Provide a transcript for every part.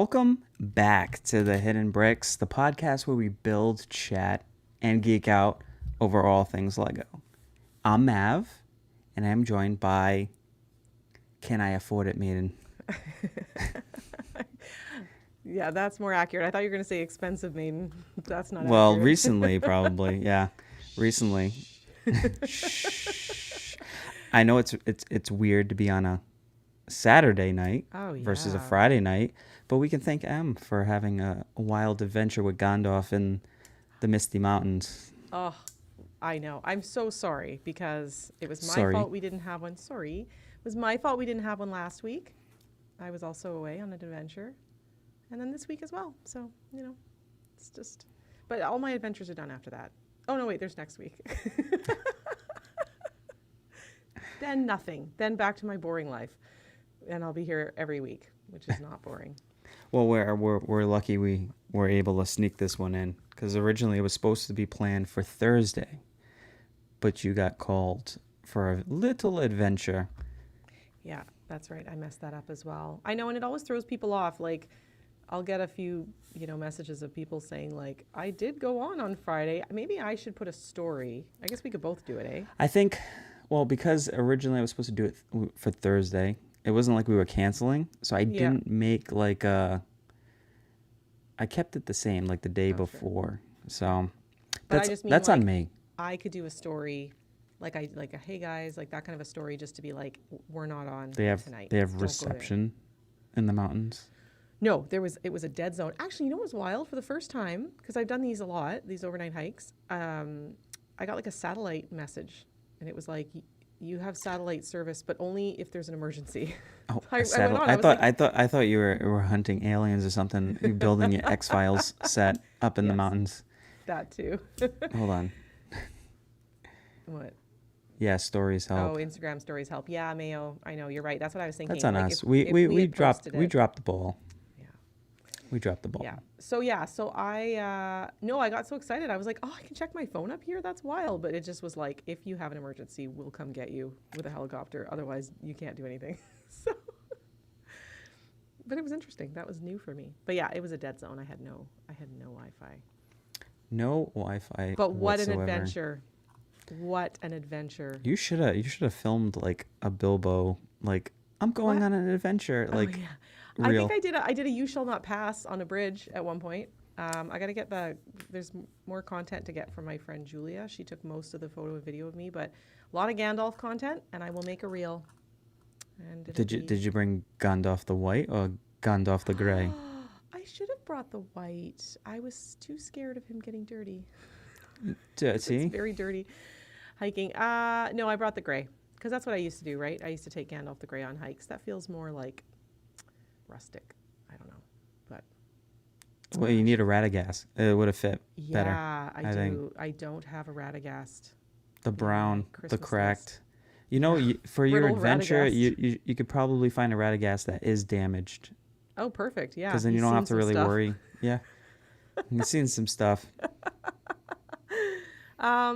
Welcome back to the Hidden Bricks, the podcast where we build, chat, and geek out over all things Lego. I'm Mav, and I'm joined by Can I Afford It, Maiden? Yeah, that's more accurate. I thought you were going to say expensive maiden. That's not Well, accurate. recently, probably. Yeah, recently. Shh. I know it's weird to be on a Saturday night Oh, versus a yeah. Friday night, but we can thank M for having a wild adventure with Gandalf in the Misty Mountains. Oh, I know. I'm so sorry because it was my Sorry. fault we didn't have one. Sorry. It was my fault we didn't have one last week. I was also away on an adventure. And then this week as well. So, it's just. But all my adventures are done after that. Oh, no, wait, there's next week. Then nothing. Then back to my boring life. And I'll be here every week, which is not boring. Well, we're lucky we were able to sneak this one in because originally it was supposed to be planned for Thursday, but you got called for a little adventure. Yeah, that's right. I messed that up as well. I know, and it always throws people off. Like, I'll get a few, messages of people saying, like, I did go on Friday. Maybe I should put a story. I guess we could both do it, eh? I think, well, because originally I was supposed to do it for Thursday, it wasn't like we were canceling, so I Yeah. didn't make like a. I kept it the same like the day Oh, sure. before, so But I that's just mean, that's on like, me. I could do a story, like a hey guys, like that kind of a story, just to be like, we're not on They have tonight. they have Don't go there." reception in the mountains. No, it was a dead zone. Actually, you know what was wild? For the first time, because I've done these a lot, these overnight hikes, I got like a satellite message, and it was like, you have satellite service, but only if there's an emergency. Oh, I a went satellite. on, I I was thought like, I thought you were hunting aliens or something. You're building your X-Files set up in the Yes. mountains. that too. Hold on. What? Yeah, stories Oh, help. Instagram stories help. Yeah, Mayo. I know, you're right. That's what I was thinking. That's on Like, us. if We had dropped posted we it. dropped the ball. Yeah. We dropped the ball. Yeah. So I no, I got so excited. I was like, oh, I can check my phone up here. That's wild. But it just was like, if you have an emergency, we'll come get you with a helicopter. Otherwise, you can't do anything. So, but it was interesting. That was new for me. But yeah, it was a dead zone. I had no Wi-Fi. No Wi-Fi. But what an whatsoever. adventure! What an adventure! You should have filmed like a Bilbo, like I'm going What? on an adventure, Oh like yeah, real. I think I did a "You Shall Not Pass" on a bridge at one point. I got to get there's more content to get from my friend Julia. She took most of the photo and video of me, but a lot of Gandalf content, and I will make a reel. And Did you bring Gandalf the White or Gandalf the Grey? I should have brought the white. I was too scared of him getting dirty. See? It's very dirty hiking. No, I brought the gray because that's what I used to do, right? I used to take Gandalf the Grey on hikes. That feels more like rustic. I don't know, but Well, you need a Radagast. It would have fit better. yeah, I think. do. I don't have a Radagast. The brown, the Christmas cracked. list. You know, for your Brittle adventure, Radagast. you could probably find a Radagast that is damaged, Oh, perfect. Yeah, because then you he's don't seen have to some really stuff. worry. Yeah, you've seen some stuff.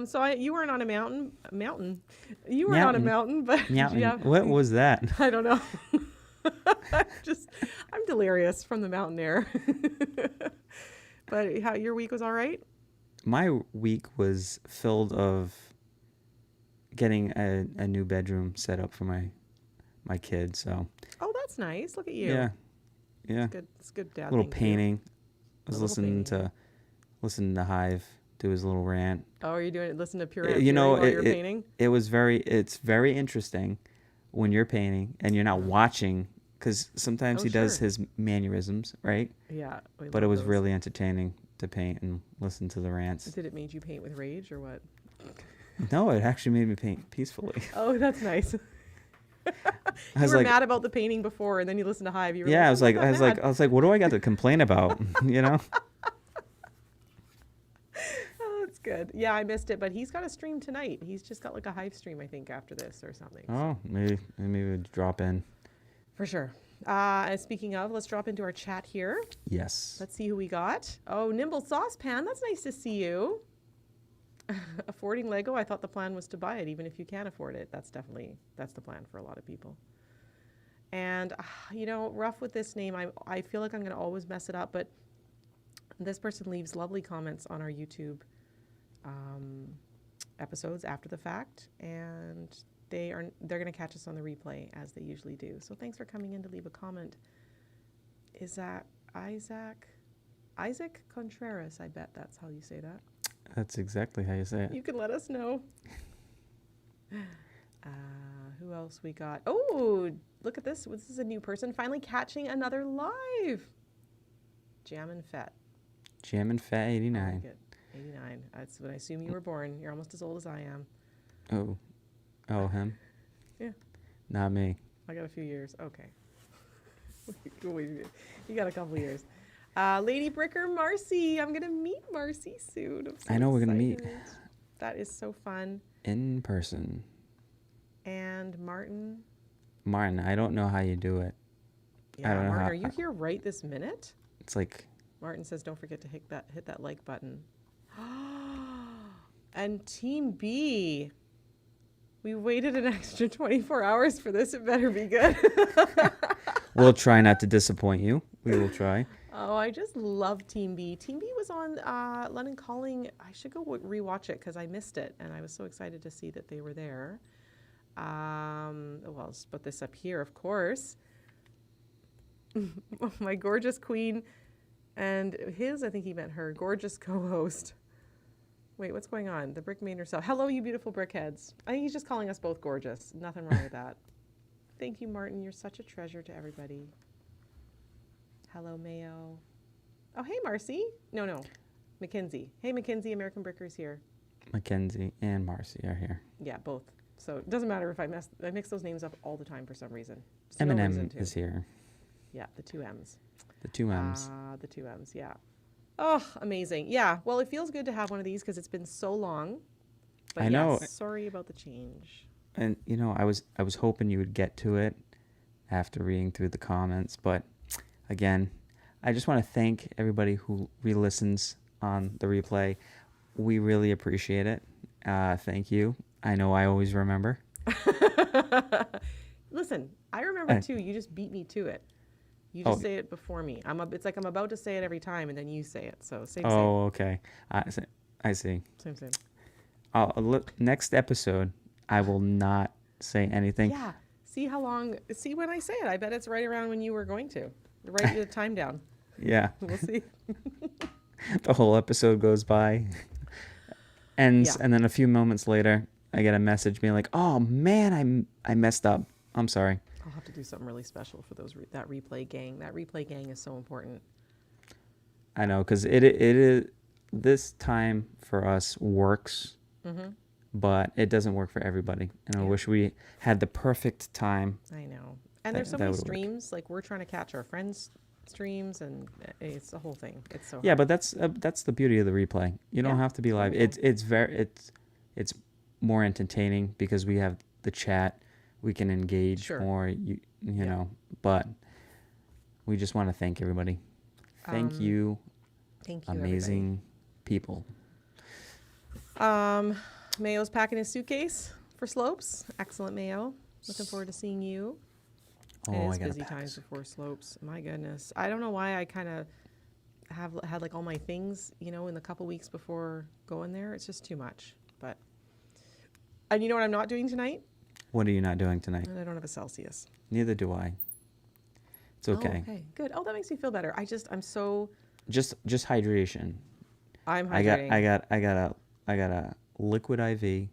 So you weren't on a mountain. You weren't on a mountain, but Yeah. What was that? I don't know. I'm delirious from the mountain air. But how your week was all right? My week was filled of getting a new bedroom set up for my kid. So Oh, that's nice. Look at you. yeah. It's good dad A little thing to do. painting. I was A little painting. listening to Hive do his little rant. Oh, are you doing it? Listen to Pure You know, while you're painting? It's very interesting when you're painting and you're not watching, because sometimes Oh, he does sure. his mannerisms, right? Yeah. we But it love was those. really entertaining to paint and listen to the rants. Did it make you paint with rage or what? No, it actually made me paint peacefully. Oh, that's nice. I You was were like, mad about the painting before, and then you listened to Hive. You were yeah, I was like, like, "I'm not that I was like, what do I got to complain about? You know? Oh, that's good. Yeah, I missed it, but he's got a stream tonight. He's just got like a Hive stream, I think, after this or something. Oh, maybe we'd drop in. For sure. And speaking of, let's drop into our chat here. Yes. Let's see who we got. Oh, Nimble Saucepan. That's nice to see you. Affording Lego. I thought the plan was to buy it, even if you can't afford it. That's the plan for a lot of people. And, rough with this name. I feel like I'm going to always mess it up, but this person leaves lovely comments on our YouTube episodes after the fact, and they're going to catch us on the replay as they usually do. So thanks for coming in to leave a comment. Is that Isaac Contreras? I bet that's how you say that. That's exactly how you say it. You can let us know. Who else we got? Oh, look at this. This is a new person finally catching another live. Jammin' Fett. Jammin' Fat 89. I like it. 89. That's when I assume you were born. You're almost as old as I am. Oh, him? Yeah. Not me. I got a few years. Okay. You got a couple of years. Lady Bricker Marcy. I'm going to meet Marcy soon. I know we're going to meet. That is so fun. In person. And Martin. Martin, I don't know how you do it. Yeah, I don't know Martin, how, are you here right this minute? It's like... Martin says, don't forget to hit that like button. And Team B. We waited an extra 24 hours for this. It better be good. We'll try not to disappoint you. We will try. Oh, I just love Team B. Team B was on London Calling. I should go rewatch it because I missed it, and I was so excited to see that they were there. I'll just put this up here, of course. My gorgeous queen and I think he meant her, gorgeous co-host. Wait, what's going on? The brick made herself. Hello, you beautiful brickheads. I think he's just calling us both gorgeous. Nothing wrong with that. Thank you, Martin. You're such a treasure to everybody. Hello, Mayo. Oh, hey, Marcy. No. Mackenzie. Hey, Mackenzie, American Brickers here. Mackenzie and Marcy are here. Yeah, both. So it doesn't matter if I mix those names up all the time for some reason. There's Eminem no reason to. is here. Yeah, the two M's. The two M's. The two M's, yeah. Oh, amazing. Yeah, well, it feels good to have one of these because it's been so long. But I know. Sorry about the change. And, I was hoping you would get to it after reading through the comments. But, again, I just want to thank everybody who re-listens on the replay. We really appreciate it. Thank you. I know I always remember. Listen, I remember too. You just beat me to it. You just say it before me. It's like I'm about to say it every time, and then you say it. So same. Oh, okay. I see. Same. Next episode, I will not say anything. Yeah. See how long? See when I say it. I bet it's right around when you were going to. Write the time down. Yeah. We'll see. The whole episode goes by, ends, and then a few moments later, I get a message being like, "Oh man, I messed up. I'm sorry." I'll have to do something really special for that replay gang. That replay gang is so important. I know, because it is this time for us works, but it doesn't work for everybody. And I wish we had the perfect time. I know. And there's so many streams. Like we're trying to catch our friends' streams, and it's the whole thing. It's so hard. Yeah, but that's the beauty of the replay. You don't have to be live. It's more entertaining because we have the chat. We can engage more, you know, but we just want to thank everybody. Thank you, amazing people. Mayo's packing his suitcase for Slopes. Excellent, Mayo. Looking forward to seeing you. Oh, it is busy times before Slopes. My goodness. I don't know why I kind of had like all my things, in the couple weeks before going there. It's just too much. And you know what I'm not doing tonight? What are you not doing tonight? I don't have a Celsius. Neither do I. It's okay. Oh, okay, good. Oh, that makes me feel better. I'm so. Just hydration. I'm hydrating. I got a liquid IV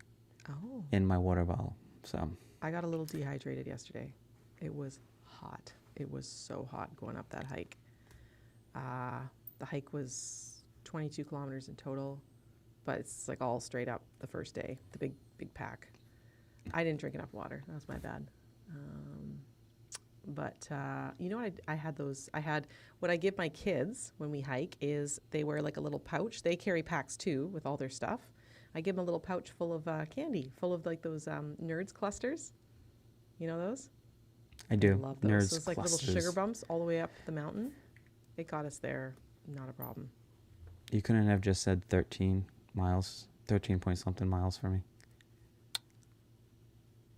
in my water bottle. So I got a little dehydrated yesterday. It was hot. It was so hot going up that hike. The hike was 22 kilometers in total, but it's like all straight up the first day, the big pack. I didn't drink enough water. That was my bad. But you know what? I had what I give my kids when we hike is they wear like a little pouch. They carry packs too with all their stuff. I give them a little pouch full of candy, full of like those Nerds clusters. You know those? I do. I love those. Nerds Those like clusters. little sugar bumps all the way up the mountain. It got us there. Not a problem. You couldn't have just said 13 point something miles for me.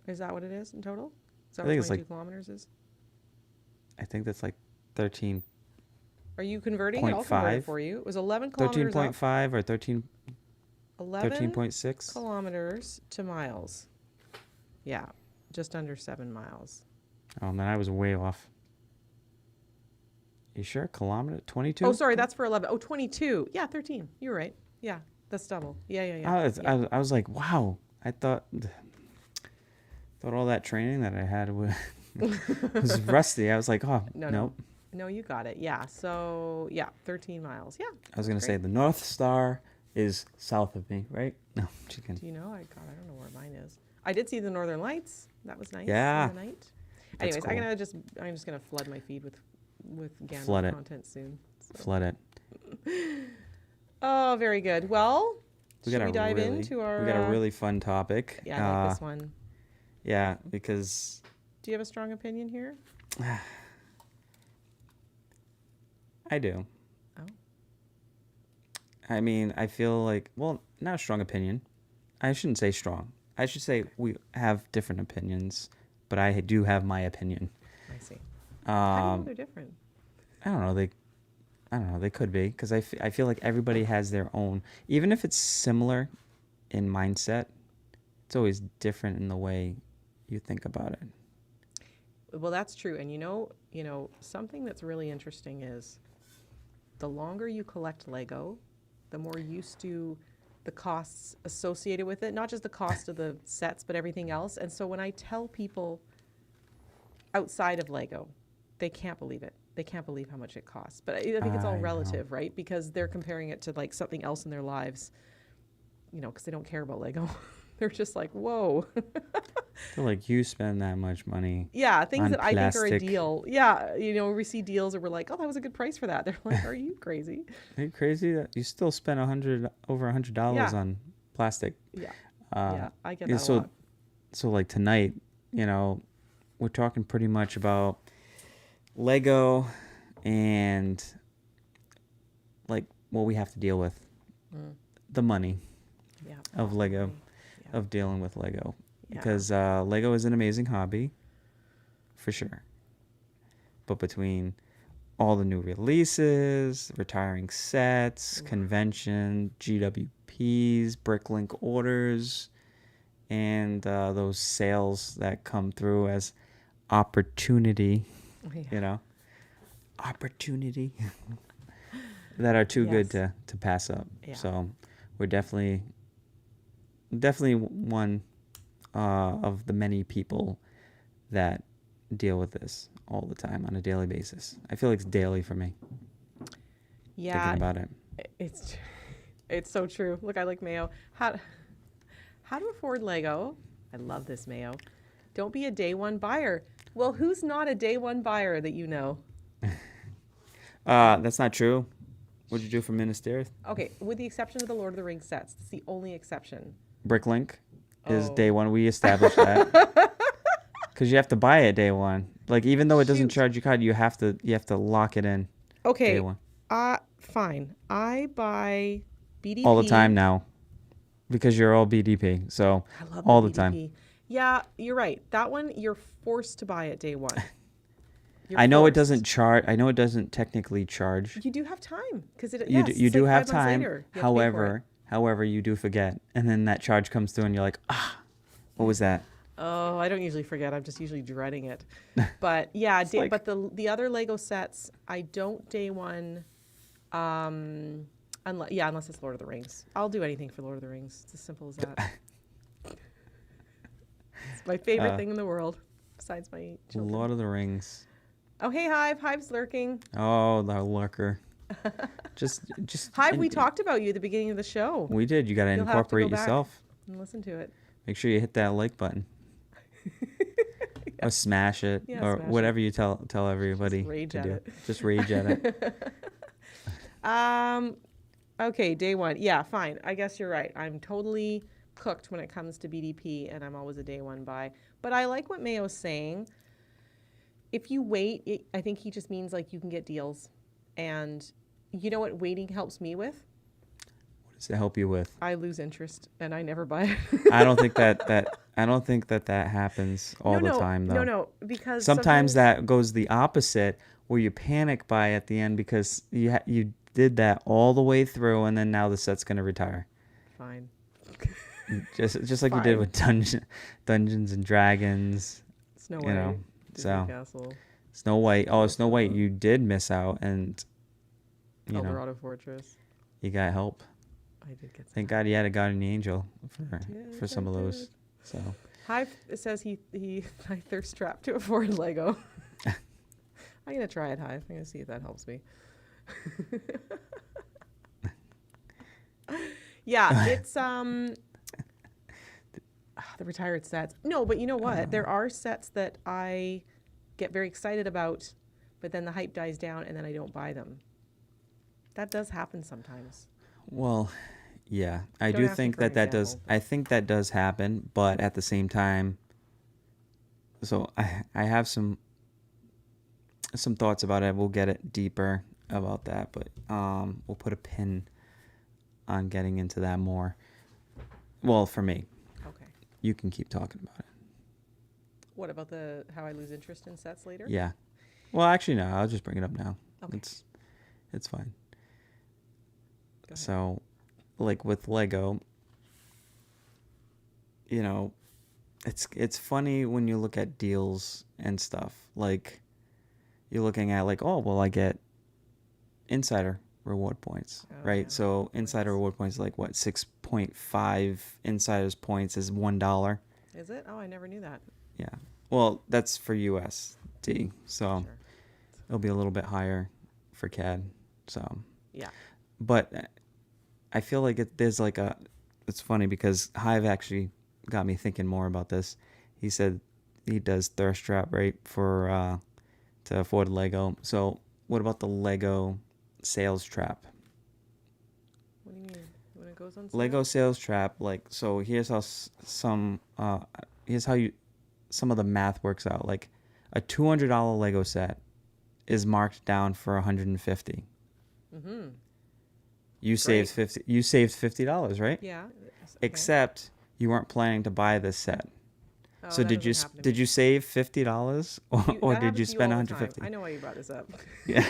Is that what it is in total? Is that I what think it's 22 kilometers is? I think that's like 13, Are you converting? I'll convert it for you. It was 11 kilometers 13.5 or 11 13.6. kilometers to miles. Yeah, just under 7 miles. Oh, man, I was way off. You sure? Kilometer? 22? Oh, sorry, that's for 11. Oh, 22. Yeah, 13. You're right. Yeah, that's double. Yeah. I was like, wow. I thought all that training that I had was rusty. I was like, oh, nope. No, you got it. Yeah. So, yeah, 13 miles. Yeah. I was going to say the North Star is south of me, right? No, just kidding. Do you know? I don't know where mine is. I did see the Northern Lights. That was nice. Yeah. In the night. That's Anyways, cool. I'm just gonna flood my feed with Gandalf Flood it. content soon. So. Flood it. Oh, very good. Well, should we dive into our? We got a really fun topic. Yeah, I like this one. Yeah, because. Do you have a strong opinion here? I do. Oh. I mean, I feel like, well, not a strong opinion. I shouldn't say strong. I should say we have different opinions, but I do have my opinion. I see. How do you know they're different? I don't know. They could be, because I feel like everybody has their own. Even if it's similar in mindset, it's always different in the way you think about it. Well, that's true. And you know, something that's really interesting is the longer you collect Lego, the more used to the costs associated with it, not just the cost of the sets, but everything else. And so when I tell people outside of Lego, they can't believe it. They can't believe how much it costs. But I think it's all relative, right? Because they're comparing it to like something else in their lives, you know, because they don't care about Lego. They're just like, whoa. They're like, you spend that much money. Yeah, things that plastic. I think are a deal. Yeah, you know, we see deals and we're like, oh, that was a good price for that. They're like, are you crazy? Are you crazy that you still spend over $100 on plastic? Yeah, I get that so, a lot. So like tonight, you know, we're talking pretty much about Lego and like what we have to deal with, the money of Lego, of dealing with Lego. Because Lego is an amazing hobby, for sure. But between all the new releases, retiring sets, convention, GWPs, Bricklink orders, and those sales that come through as opportunity, you know, opportunity, that are too good to pass up. Yeah. So we're definitely one of the many people that deal with this all the time on a daily basis. I feel like it's daily for me. Yeah, thinking about it. It's so true. Look, I like Mayo. How to afford Lego? I love this, Mayo. Don't be a day one buyer. Well, who's not a day one buyer that you know? That's not true. What'd you do for Minas Tirith? Okay, with the exception of the Lord of the Rings sets. That's the only exception. Bricklink is day one. We established that. Because you have to buy it day one. Like, even though it doesn't charge you card, you have to lock it in. Okay. Day one. Fine. I buy BDP all the time now, because you're all BDP. So I love all the the time. Yeah, you're right. That one you're forced to buy it day one. I know it doesn't charge. I know it doesn't technically charge. You do have time because you do have time. However, you do forget, and then that charge comes through, and you're like, what was that? Oh, I don't usually forget. I'm just usually dreading it. But yeah, but the other Lego sets, I don't day one, unless it's Lord of the Rings. I'll do anything for Lord of the Rings. It's as simple as that. It's my favorite thing in the world, besides my children. Lord of the Rings. Oh, hey, Hive. Hive's lurking. Oh, the lurker. just Hive, we talked about you at the beginning of the show. We did. You got to incorporate yourself. And listen to it. Make sure you hit that like button. Or smash it, or whatever you tell everybody to do. Just rage at it. Okay, day one. Yeah, fine. I guess you're right. I'm totally cooked when it comes to BDP, and I'm always a day one buy. But I like what Mayo's saying. If you wait, I think he just means like you can get deals. And you know what waiting helps me with? What does it help you with? I lose interest and I never buy it. I don't think that I don't think that happens all the time though. No, because Sometimes that goes the opposite, where you panic by at the end because you did that all the way through, and then now the set's gonna retire. Fine. Just like you did with Dungeons and Dragons. Snow White. You know, Disney Castle. Snow White. Oh, Snow White, you did miss out, and you know, Eldorado Fortress. you got help. I did get. Thank God you had a guardian angel for I some of those. did. So Hive says he I thirst trap to afford Lego. I'm gonna try it, Hive. I'm gonna see if that helps me. Yeah, it's the retired sets. No, but you know what? There are sets that I get very excited about, but then the hype dies down and then I don't buy them. That does happen sometimes. well, yeah, I Don't do ask me think for an that does. example, I think that does happen, but at the same time, so I have some thoughts about it. We'll get it deeper about that, but we'll put a pin on getting into that more. Well, for me, Okay. you can keep talking about it. What about the how I lose interest in sets later? Yeah. Well, actually, no. I'll just bring it up now. Okay. It's fine. Go ahead. So, like with Lego, you know, it's funny when you look at deals and stuff. Like, you're looking at like, oh, well, I get insider reward points, Oh, right? yeah. So insider Points. reward points, like what, 6.5 insiders points is $1. Is it? Oh, I never knew that. Yeah. Well, that's for USD, so Sure. it'll be a little bit higher for CAD. So, Yeah. but I feel like there's like it's funny because Hive actually got me thinking more about this. He said he does thirst trap, right, for to afford Lego. So what about the Lego sales trap? What do you mean? When it goes on sale? Lego sales trap, like, so here's how some of the math works out. Like a $200 Lego set is marked down for $150. Mm-hmm. You saved $50, right? Yeah. Okay. Except you weren't planning to buy this set. Oh, So that did you doesn't happen to me. did you save $50 or That did happens you to spend all the time. $150? I know why you brought this up. Yeah.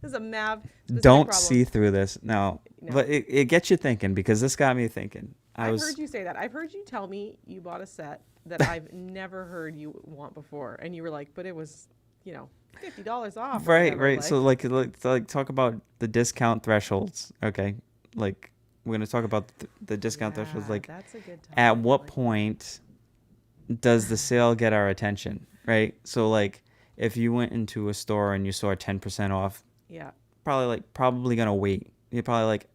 This is a Mav specific Don't problem. see through this. No. No. But it gets you thinking, because this got me thinking. I've heard you say that. I've heard you tell me you bought a set that I've never heard you want before, and you were like, "But it was, $50 off." or Right, whatever, right. So like talk about the discount thresholds. Okay. Like, we're going to talk about the discount thresholds. Like, that's a good topic. at I what like that. point does the sale get our attention, right? So like, if you went into a store and you saw 10% off, Yeah. probably gonna wait. You're probably like,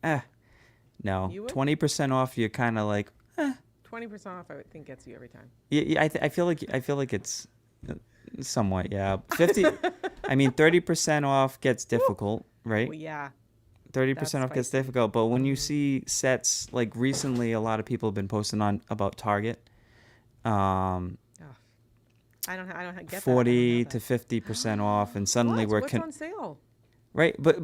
no. You would? 20% off, you're kind of like, 20% off, I would think, gets you every time. yeah. I feel like it's somewhat, yeah. 30% off gets difficult, right? Well, yeah. 30% off gets spicy. difficult, but when you see sets, like recently, a lot of people have been posting about Target. Oh. I don't get that. 40 I to don't know 50% off, and suddenly that. we're What's on sale? right. But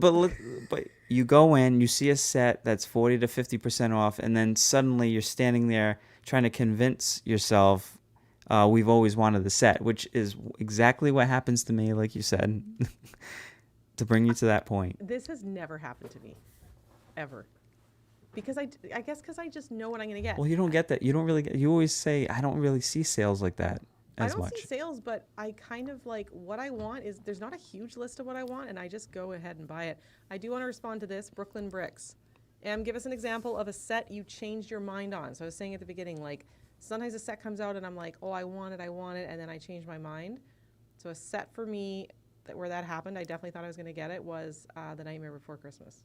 you go in, you see a set that's 40 to 50% off, and then suddenly you're standing there trying to convince yourself, we've always wanted the set, which is exactly what happens to me, like you said, to bring you to that point. This has never happened to me, ever. Because I guess because I just know what I'm going to get. Well, you don't get that. You don't really get. You always say, I don't really see sales like that I as don't much. see sales, but I kind of like what I want is there's not a huge list of what I want, and I just go ahead and buy it. I do want to respond to this. Brooklyn Bricks. Give us an example of a set you changed your mind on. So I was saying at the beginning, like sometimes a set comes out and I'm like, oh, I want it, and then I change my mind. So a set for me where that happened, I definitely thought I was going to get it, was The Nightmare Before Christmas.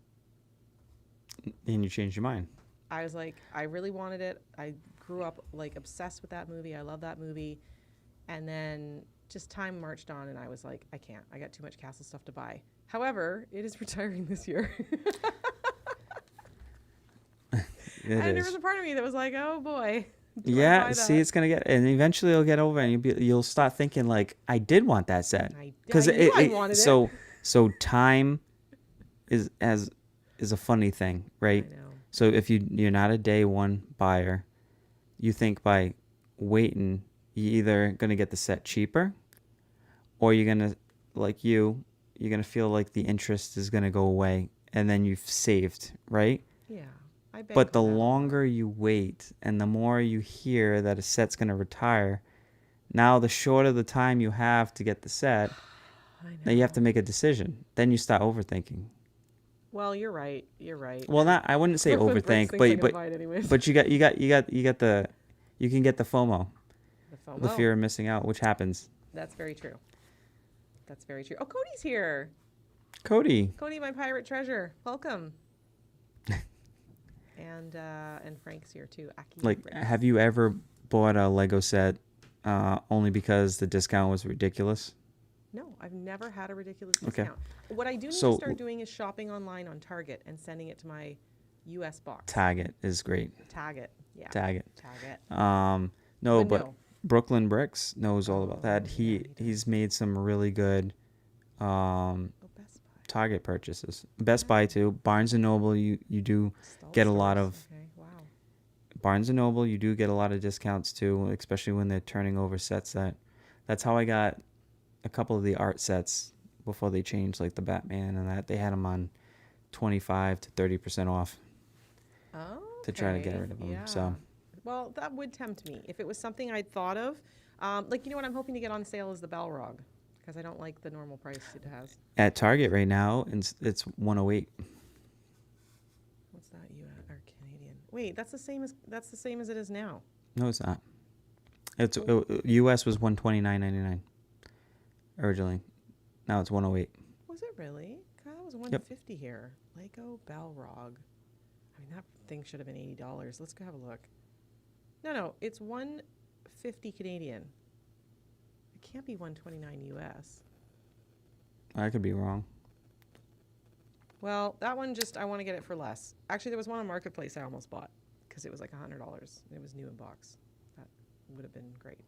And you change your mind. I was like, I really wanted it. I grew up like obsessed with that movie. I love that movie. And then just time marched on and I was like, I can't. I got too much Castle stuff to buy. However, it is retiring this year. And there was a part of me that was like, oh boy. do I Yeah, buy see, that? it's gonna get, and eventually it'll get over, and you'll start thinking like, I did want that set, I knew I wanted it. so time is a funny thing, right? I know. So if you're not a day one buyer, you think by waiting, you're either going to get the set cheaper, or you're going to, like you're going to feel like the interest is going to go away, and then you've saved, right? Yeah, I bank But the on that a lot. longer you wait and the more you hear that a set's going to retire, now the shorter the time you have to get the set, I now you have to know. make a decision. Then you start overthinking. Well, you're right. You're right. Well, And I wouldn't say Brooklyn Bricks overthink, thinks I'm but gonna buy it anyways. but you can get the FOMO, The the FOMO. fear of missing out, which happens. That's very true. That's very true. Oh, Cody's here. Cody, Cody, my pirate treasure. Welcome. and Frank's here too. Aki like, Bricks. have you ever bought a Lego set only because the discount was ridiculous? No, I've never had a ridiculous Okay. discount. What I do need So- to start doing is shopping online on Target and sending it to my U.S. box. Tag is great. Tag it. Yeah. Tag it. Tag it. No, But but no. Brooklyn Bricks knows all about that. Oh, yeah, He he does. he's made some really good Oh, Best Buy. Target purchases. Best Buy too. Barnes and Noble, you do get a lot Stores. of- Okay. Wow. Barnes and Noble, you do get a lot of discounts too, especially when they're turning over sets. That's how I got a couple of the art sets before they changed, like the Batman and that. They had them on 25 to 30% off Oh. to try to get rid of them. Yeah. So Well, that would tempt me if it was something I'd thought of. Like, you know what I'm hoping to get on sale is the Balrog, because I don't like the normal price it has. at Target right now, it's 108. What's that? Or Canadian? Wait, that's the same as it is now. No, it's not. US was 129.99 originally. Now it's 108. Was it really? God, that was 150 here. Lego Balrog. I mean, that thing should have been $80. Let's go have a look. No, it's 150 Canadian. It can't be 129 US. I could be wrong. Well, that one I want to get it for less. Actually, there was one on Marketplace I almost bought because it was like $100. It was new in box. That would have been great.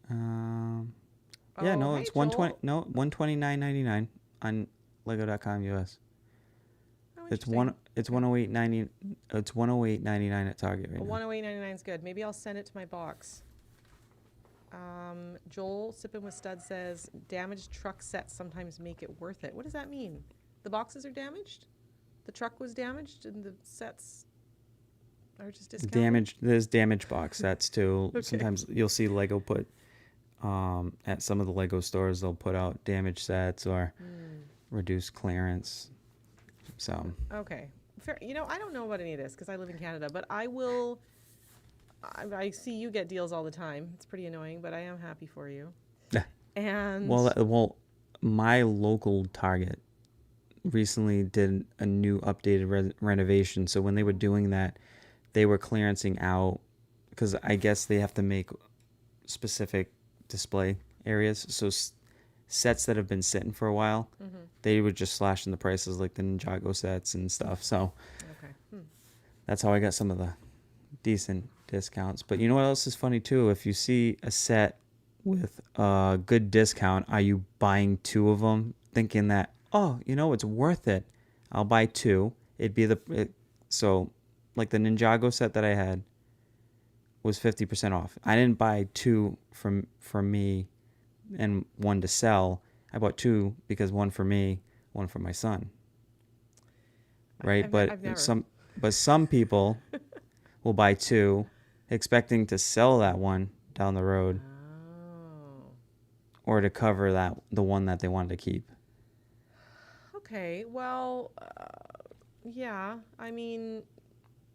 Yeah, Oh, no, hey, it's 120. Joel. No, 129.99 on Lego.com US. Oh, It's interesting. It's 108.90. It's 108.99 at Target right Well, now. 108.99 is good. Maybe I'll send it to my box. Joel Sippin' with Stud says damaged truck sets sometimes make it worth it. What does that mean? The boxes are damaged? The truck was damaged and the sets are just discounted? There's damage box sets too. Okay. Sometimes you'll see Lego put at some of the Lego stores, they'll put out damage sets or reduced clearance. So Okay. Fair. You know, I don't know about any of this because I live in Canada, but I will. I see you get deals all the time. It's pretty annoying, but I am happy for you. Yeah. And well, my local Target recently did a new updated renovation. So when they were doing that, they were clearancing out because I guess they have to make specific display areas. So sets that have been sitting for a while, they were just slashing the prices, like the Ninjago sets and stuff. So okay. that's how I got some of the decent discounts. But you know what else is funny too? If you see a set with a good discount, are you buying two of them thinking that, oh, you know, it's worth it? I'll buy two. It'd be so like the Ninjago set that I had was 50% off. I didn't buy two from me and one to sell. I bought two because one for me, one for my son. Right? I've never. But some people will buy two expecting to sell that one down the road Oh. or to cover the one that they wanted to keep. Okay. Well, yeah. I mean,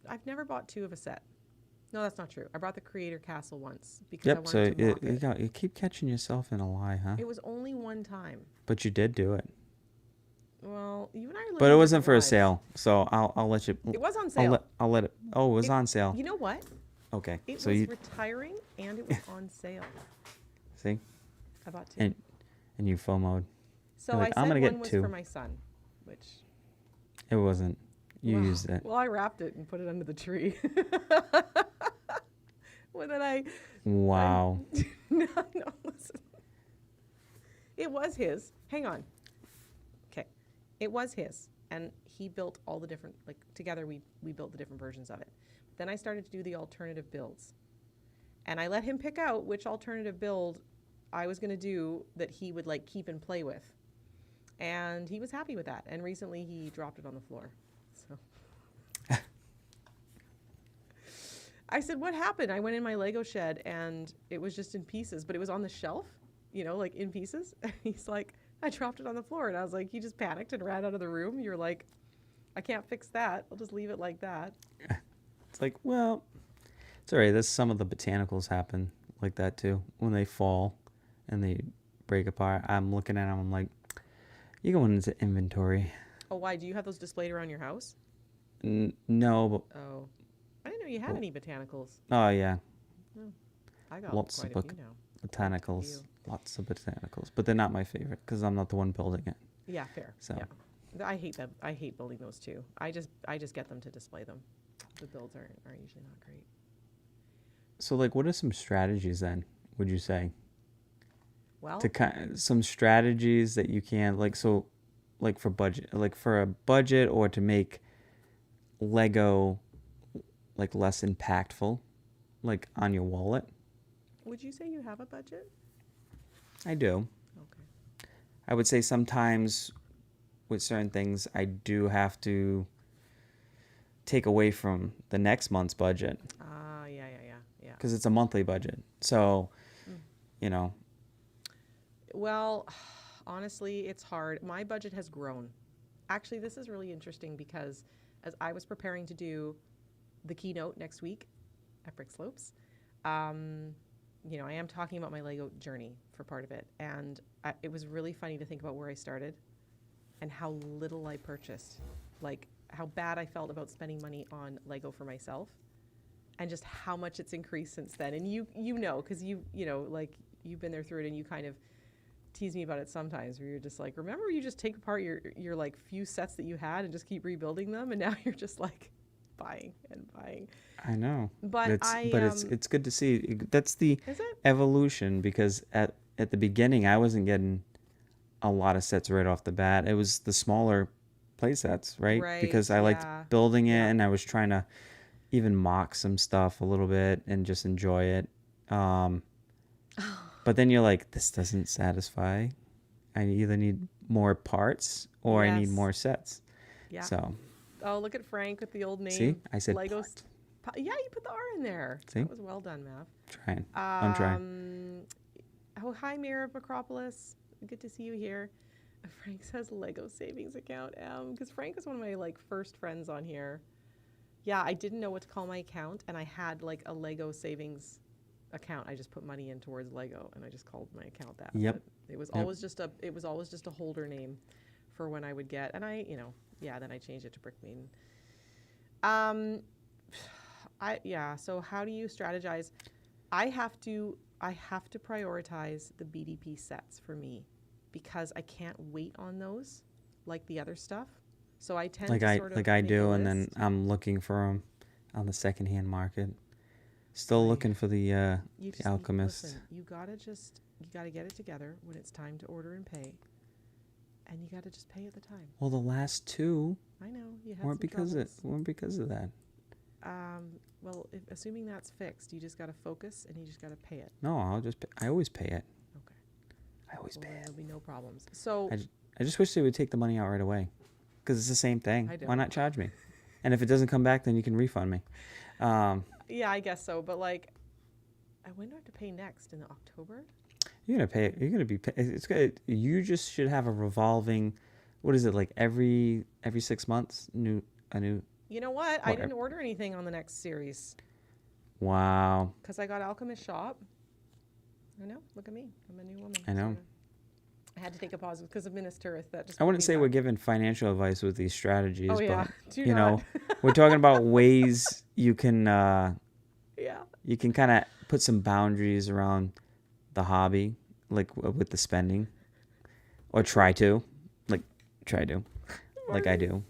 I've never bought two of a set. No, that's not true. I bought the Creator Castle once because I Yep, wanted so to mock it. you keep catching yourself in a lie, huh? It was only one time. But you did do it. Well, you and I are living But it wasn't different for a lives. sale, so I'll let you. It was on sale. I'll let it. Oh, it was It- on sale. You know what? Okay, It so was you retiring and it was on sale. see, I bought two. and you FOMO'd. So you're like, I "I'm said gonna one get was two." for my son, which It wasn't. You well, used it. Well, I wrapped it and put it under the tree. Well, then I Wow. no, listen. It was his. Hang on. Okay. It was his. and he built all the different, like together we built the different versions of it. Then I started to do the alternative builds, and I let him pick out which alternative build I was going to do that he would like keep and play with, and he was happy with that. And recently he dropped it on the floor. So I said, what happened? I went in my Lego shed and it was just in pieces, but it was on the shelf, like in pieces. He's like, I dropped it on the floor. And I was like, you just panicked and ran out of the room. You're like, I can't fix that. I'll just leave it like that. It's like, well, it's all right. That's some of the botanicals happen like that too. When they fall and they break apart, I'm looking at them. I'm like, you're going into inventory. Oh, why? Do you have those displayed around your house? No, but Oh, I didn't know you had any botanicals. oh yeah, I got lots quite of a few now. botanicals, you. lots of botanicals, but they're not my favorite because I'm not the one building it. Yeah, fair. So. Yeah, I hate them. I hate building those too. I just get them to display them. The builds are usually not great. So like, what are some strategies then? Would you say Well, some strategies that you can like for budget, like for a budget, or to make Lego like less impactful, like on your wallet? would you say you have a budget? I do. Okay. I would say sometimes with certain things, I do have to take away from the next month's budget Yeah. because it's a monthly budget. So, Well, honestly, it's hard. My budget has grown. Actually, this is really interesting because as I was preparing to do the keynote next week at Brick Slopes, I am talking about my Lego journey for part of it. And it was really funny to think about where I started and how little I purchased. Like how bad I felt about spending money on Lego for myself and just how much it's increased since then. And you know, because you've been there through it, and you kind of tease me about it sometimes where you're just like, remember you just take apart your like few sets that you had and just keep rebuilding them, and now you're just like buying and buying. I know. But it's good to see. That's the Is it? evolution, because at the beginning I wasn't getting a lot of sets right off the bat. It was the smaller play sets, right? Right, Because I liked yeah. building it, Yeah. and I was trying to even mock some stuff a little bit and just enjoy it. But then you're like, this doesn't satisfy. I either need more parts or I need Yes. more sets. Yeah. So, Oh, look at Frank with the old name. see, I said Lego. part. Yeah, you put the R in there. See? That was well done, Mav. Trying. I'm trying. Oh, hi, Mayor of Acropolis. Good to see you here. Frank says Lego savings account, because Frank was one of my like first friends on here. Yeah, I didn't know what to call my account, and I had like a Lego savings account. I just put money in towards Lego, and I just called my account that. Yep. But it was Yep. always just a holder name for when I would get, and then I changed it to Brick Maiden. So how do you strategize? I have to prioritize the BDP sets for me because I can't wait on those like the other stuff. So I tend to sort of like I make do, a and then list. I'm looking for them on the secondhand market. Still looking for the You just Alchemist. Listen, you gotta get it together when it's time to order and pay, and you gotta just pay at the time. Well, the last two I know you had weren't some troubles. weren't because of that. Well, assuming that's fixed, you just gotta focus and you just gotta pay it. No, I always pay it. Okay. I always Well, pay then it. there'll be no problems. So I just wish they would take the money out right away, because it's the same thing. I Why don't. not charge me? And if it doesn't come back, then you can refund me. yeah, I guess so. But like, when do I have to pay next? In October? You're gonna pay. You're gonna be. It's good. You just should have a revolving. What is it, like every 6 months? A new. You know what? I Whatever. didn't order anything on the next series Wow. because I got Alchemist Shop. I know. Look at me. I'm a new woman. I know. Sorta. I had to take a pause because of Minas Tirith. That just. I wouldn't put me say back. we're giving financial advice with these strategies, Oh yeah. but Do you not. know, we're talking about ways you can Yeah. kind of put some boundaries around the hobby, like with the spending, or try to, like I do.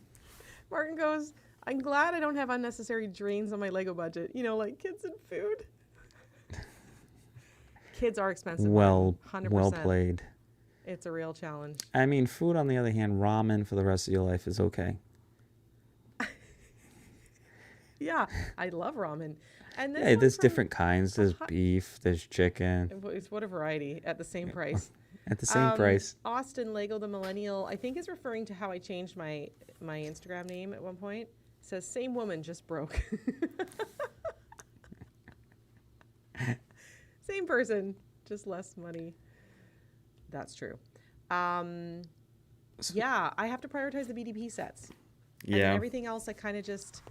Martin goes, I'm glad I don't have unnecessary drains on my Lego budget. Like kids and food. Kids are expensive. Well, 100%. well played. It's a real challenge. I mean, food on the other hand, ramen for the rest of your life is okay. Yeah, I love ramen. And this Yeah, one there's from different kinds. There's beef, there's chicken it's what a variety at the same price. at the same price. Austin Lego the Millennial, I think is referring to how I changed my Instagram name at one point. Says same woman just broke. Same person, just less money. That's true. Yeah, I have to prioritize the BDP sets. And then Yeah. everything else, I kind of just.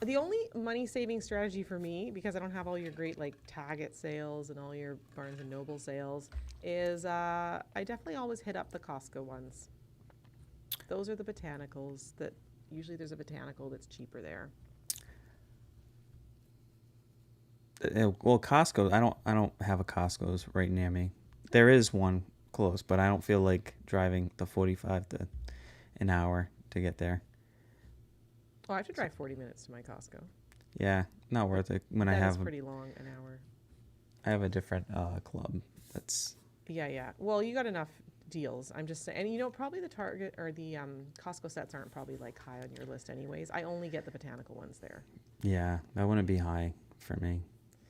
The only money saving strategy for me, because I don't have all your great like Target sales and all your Barnes and Noble sales, is I definitely always hit up the Costco ones. Those are the botanicals that usually there's a botanical that's cheaper there. Well, Costco. I don't have a Costco's right near me. There is one close, but I don't feel like driving the 45 to an hour to get there. Oh, I have to drive 40 minutes to my Costco. Yeah, not worth it. When That I is have pretty long, an hour. I have a different club. That's Yeah. Well, you got enough deals. I'm just saying, and you know, probably the Target or the Costco sets aren't probably like high on your list, anyways. I only get the botanical ones there. yeah, that wouldn't be high for me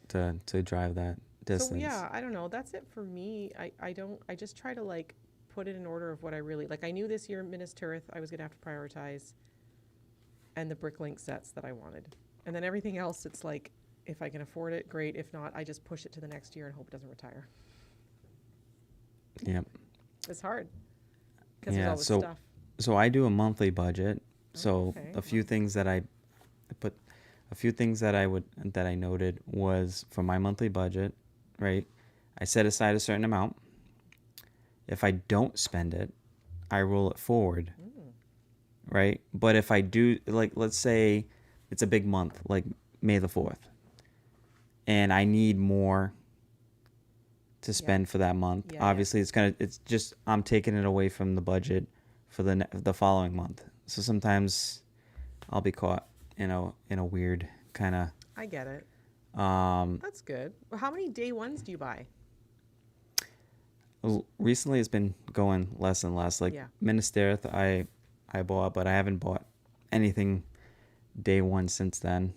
to drive that distance. So yeah, I don't know. That's it for me. I just try to like put it in order of what I really like. I knew this year Minas Tirith I was gonna have to prioritize, and the Bricklink sets that I wanted, and then everything else. It's like if I can afford it, great. If not, I just push it to the next year and hope it doesn't retire. Yep. It's hard because Yeah, there's all this so stuff. so I do a monthly budget. So Okay. a few things that I put, a few things that I noted was for my monthly budget, right? I set aside a certain amount. If I don't spend it, I roll it forward, right? But if I do, like, let's say it's a big month, like May the 4th, and I need more to spend for that month. Yeah, yeah. Obviously, it's just I'm taking it away from the budget for the following month. So sometimes I'll be caught in a weird kind of I get it. um That's good. Well, how many day ones do you buy? recently it's been going less and less. Like Yeah. Minas Tirith I bought, but I haven't bought anything day one since then,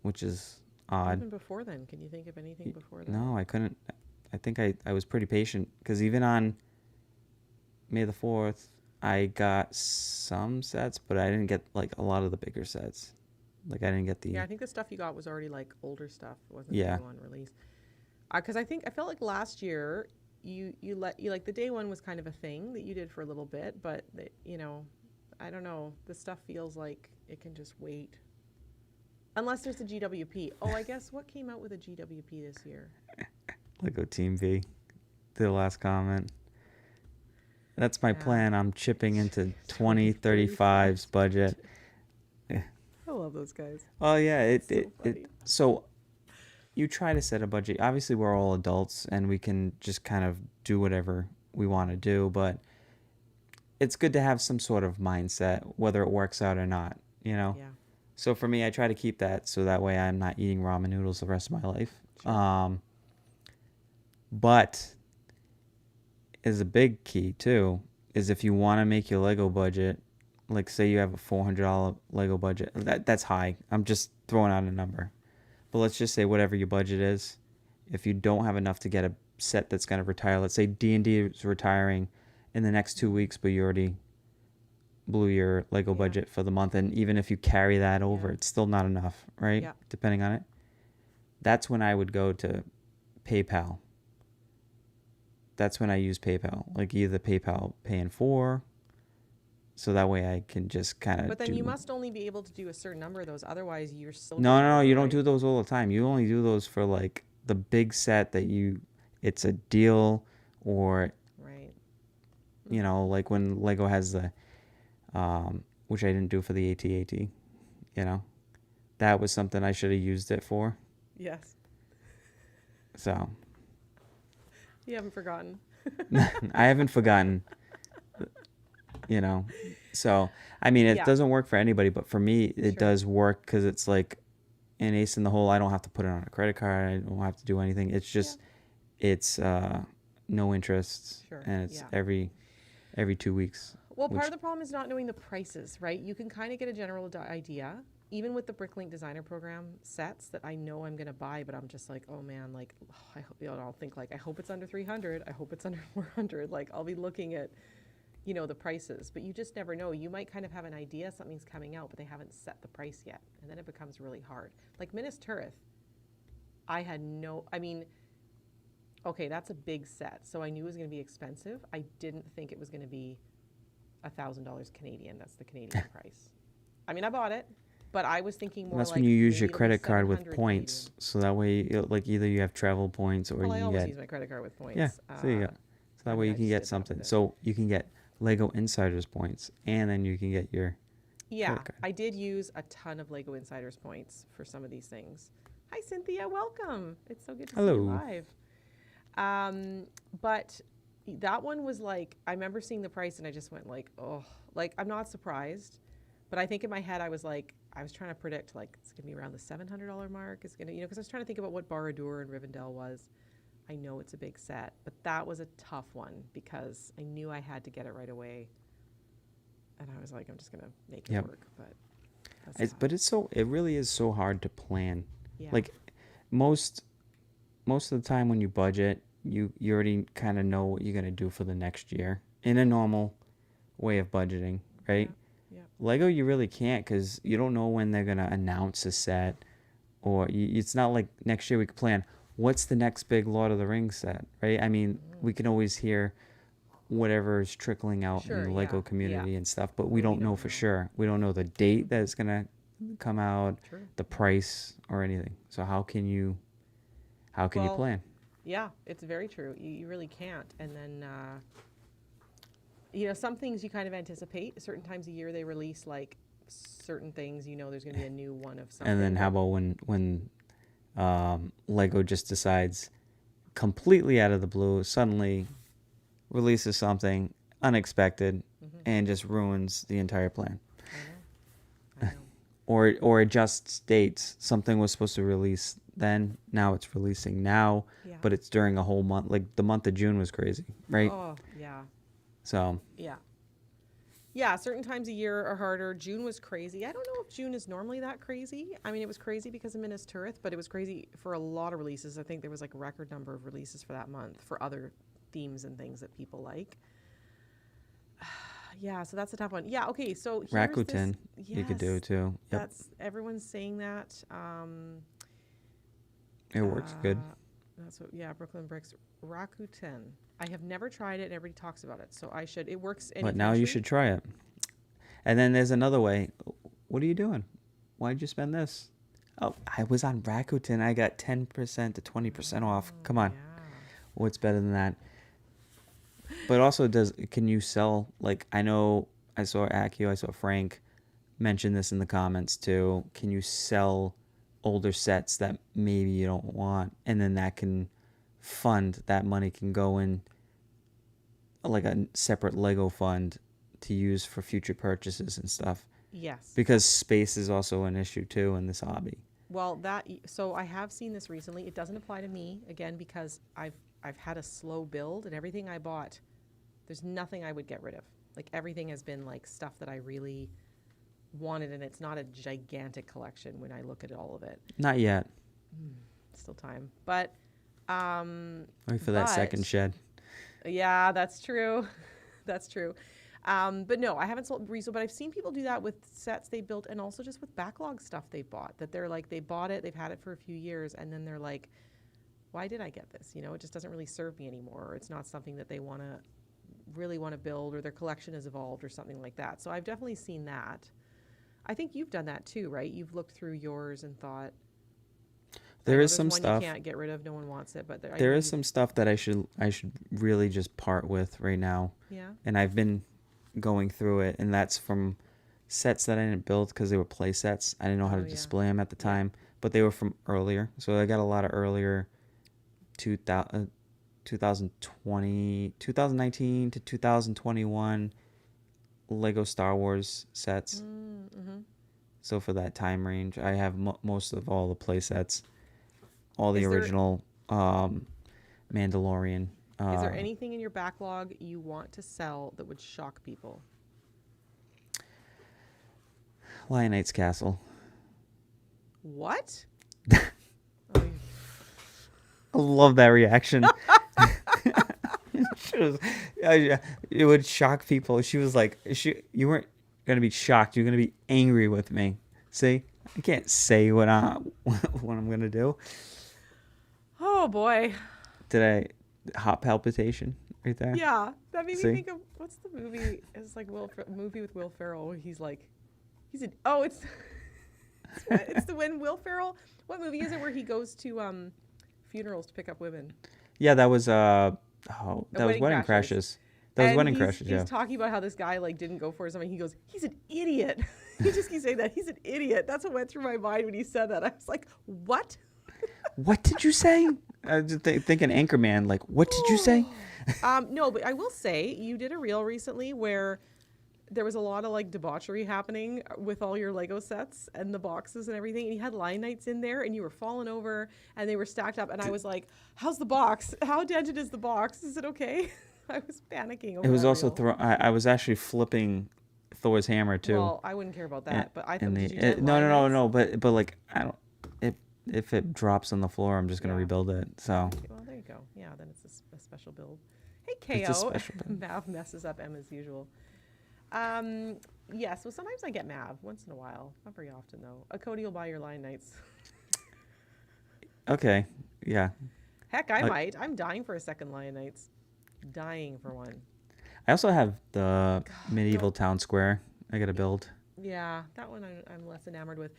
which is odd. Even before then, can you think of anything before that? No, I couldn't. I think I was pretty patient because even on May the 4th, I got some sets, but I didn't get like a lot of the bigger sets. Like I didn't get the Yeah, I think the stuff you got was already like older stuff. It wasn't Yeah. day one release. Because I felt like last year you like the day one was kind of a thing that you did for a little bit, but I don't know. The stuff feels like it can just wait. Unless there's a GWP. Oh, I guess what came out with a GWP this year? Lego Team V. The last comment. That's my Yeah. plan. I'm chipping into 2035's budget. I love those guys. Oh yeah, So funny. so you try to set a budget. Obviously, we're all adults and we can just kind of do whatever we want to do, but it's good to have some sort of mindset, whether it works out or not, you know? Yeah. So for me, I try to keep that so that way I'm not eating ramen noodles the rest of my life. Sure. But is a big key too is if you want to make your Lego budget, like say you have a $400 Lego budget, that's high. I'm just throwing out a number. But let's just say whatever your budget is, if you don't have enough to get a set that's going to retire, let's say D&D is retiring in the next 2 weeks, but you already blew your Lego Yeah. budget for the month, and even if you carry that over, Yeah. it's still not enough, right? Yeah. Depending on it. That's when I would go to PayPal. That's when I use PayPal, like either PayPal Pay in 4, so that way I can just kind of But then you must only be able to do a certain number of those. Otherwise, you're still. No, you don't right? do those all the time. You only do those for like the big set that it's a deal, or Right. like when Lego has the which I didn't do for the AT-AT, that was something I should have used it for. Yes. So You haven't forgotten. I haven't forgotten, so I mean it Yeah. doesn't work for anybody, but for me it Sure. does work because it's like an ace in the hole. I don't have to put it on a credit card. I don't have to do anything. It's just it's no interest, Sure, and it's yeah. every 2 weeks. Well, part Which of the problem is not knowing the prices, right? You can kind of get a general idea, even with the Bricklink Designer Program sets that I know I'm going to buy, but I'm just like, oh man, like, I hope, I'll think like, I hope it's under 300. I hope it's under 400. Like, I'll be looking at, the prices, but you just never know. You might kind of have an idea something's coming out, but they haven't set the price yet. And then it becomes really hard. Like Minas Tirith, I mean, okay, that's a big set. So I knew it was going to be expensive. I didn't think it was going to be $1,000 Canadian. That's the Canadian price. I mean, I bought it, but I was thinking more that's like when you use maybe your it'll be credit card with 700 points, Canadian. so that way, like either you have travel points or Well, I you always get use my credit card with yeah. points. So you go. So that I way mean, you I can just get did that something. with it. So you can get Lego Insiders points, and then you can get your Yeah, credit card. I did use a ton of Lego Insiders points for some of these things. Hi, Cynthia. Welcome. It's so good to see you Hello. live. But that one was like, I remember seeing the price and I just went like, oh, like I'm not surprised, but I think in my head I was like, I was trying to predict like it's gonna be around the $700 mark. It's gonna, because I was trying to think about what Barad-dûr and Rivendell was. I know it's a big set, but that was a tough one because I knew I had to get it right away, and I was like, I'm just gonna make it Yep. work. But that's tough. But it really is so hard to plan. Yeah. Like most of the time when you budget, you already kind of know what you're gonna do for the next year in a normal way of budgeting, right? Yeah. Lego, you really can't because you don't know when they're gonna announce a set, or it's not like next year we could plan what's the next big Lord of the Rings set, right? I mean, we can always hear whatever is trickling out Sure, in the Lego yeah, community yeah. and stuff, but But we we don't know don't for know. sure. We don't know the date that it's gonna come out, True. the price, or anything. So how can you Well, plan? Yeah, it's very true. You really can't. And then, some things you kind of anticipate. Certain times a year they release like certain things. There's going to be a new one of something. And then how about when Lego just decides completely out of the blue, suddenly releases something unexpected and just ruins the entire plan, I know. or adjusts dates. Something was supposed to release then, now it's releasing now, Yeah. but it's during a whole month. Like the month of June was crazy, right? Oh, yeah. So Yeah. Yeah, certain times a year are harder. June was crazy. I don't know if June is normally that crazy. I mean, it was crazy because of Minas Tirith, but it was crazy for a lot of releases. I think there was like a record number of releases for that month for other themes and things that people like. Yeah, so that's a tough one. Yeah, okay, so here's Rakuten, this, you could do yes, too. Yep, That's everyone's saying that. it works good. That's what. Yeah, Brooklyn Bricks Rakuten. I have never tried it, and everybody talks about it, so I should. It works. Any But now you country? should try it. And then there's another way. What are you doing? Why'd you spend this? Oh, I was on Rakuten. I got 10% to 20% off. Come on. Yeah. What's better than that? But also, can you sell, like, I know I saw Akio, I saw Frank mention this in the comments too. Can you sell older sets that maybe you don't want? And then that money can go in like a separate Lego fund to use for future purchases and stuff. Yes. Because space is also an issue too in this hobby. Well, so I have seen this recently. It doesn't apply to me again because I've had a slow build and everything I bought. There's nothing I would get rid of. Like everything has been like stuff that I really wanted, and it's not a gigantic collection when I look at all of it. Not yet. Still time, but Wait for that but- second shed. yeah, that's true. That's true. But no, I haven't sold resale, but I've seen people do that with sets they built and also just with backlog stuff they bought. That they're like, they bought it, they've had it for a few years, and then they're like, why did I get this? It just doesn't really serve me anymore. Or it's not something that they really want to build, or their collection has evolved or something like that. So I've definitely seen that. I think you've done that too, right? You've looked through yours and thought, There know is there's some one stuff. you can't get rid of. No one wants it, but There is some stuff that I should really just part with right now. Yeah. And I've been going through it, and that's from sets that I didn't build because they were play sets. I didn't know how Oh, to yeah. display them at the time, but they were from earlier. So I got a lot of earlier 2019 to 2021 Lego Star Wars sets. Mm-hmm. So for that time range, I have most of all the play sets, all the Is there- original Mandalorian Is there anything in your backlog you want to sell that would shock people? Lion Knight's Castle. What? Oh, I love that reaction. It would shock people. She was like, you weren't gonna be shocked. You're gonna be angry with me. See, I can't say what I'm gonna do. oh boy. Did I heart palpitation right there? Yeah, that made me See? think of what's the movie? It's like movie with Will Ferrell. Where he's it's it's the when Will Ferrell. What movie is it where he goes to funerals to pick up women? Yeah, that was that was Wedding Wedding Crashers. Crashes. That was And Wedding he's, Crashes. Yeah. He's talking about how this guy like didn't go for something. He goes, he's an idiot. He just keeps saying that he's an idiot. That's what went through my mind when he said that. I was like, what? What did you say? I was just thinking Anchorman. Like, what did you say? No, but I will say you did a reel recently where there was a lot of like debauchery happening with all your Lego sets and the boxes and everything. And you had Lion Knights in there and you were falling over and they were stacked up. And I was like, how's the box? How dented is the box? Is it okay? I was panicking over It was that also reel. I was actually flipping Thor's hammer too. Well, I wouldn't care about that, but I thought And did you dent no, Lion no, Knights? but like I don't. If it drops on the floor, I'm just gonna Yeah. rebuild it. So Okay, well, there you go. Yeah, then it's a special build. Hey, It's a KO. special build. Mav messes up M as usual. Yeah, so sometimes I get Mav once in a while. Not very often, though. Cody will buy your Lion Knights. okay, yeah. Heck, I might. I'm dying for a second Lion Knights. Dying for one. I also have the medieval town square. I gotta build. Yeah, that one I'm less enamored with.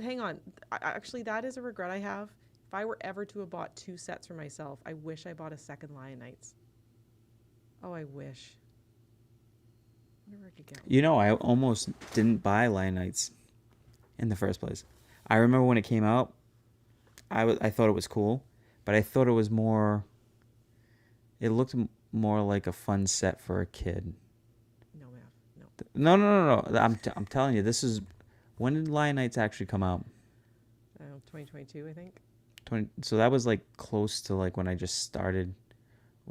Hang on. Actually, that is a regret I have. If I were ever to have bought 2 sets for myself, I wish I bought a second Lion Knights. Oh, I wish. I wonder where I could get one. You know, I almost didn't buy Lion Knights in the first place. I remember when it came out, I thought it was cool, but I thought it was more. It looked more like a fun set for a kid. No, Mav. No. No. I'm telling you, this is. When did Lion Knights actually come out? 2022, I think. So that was like close to like when I just started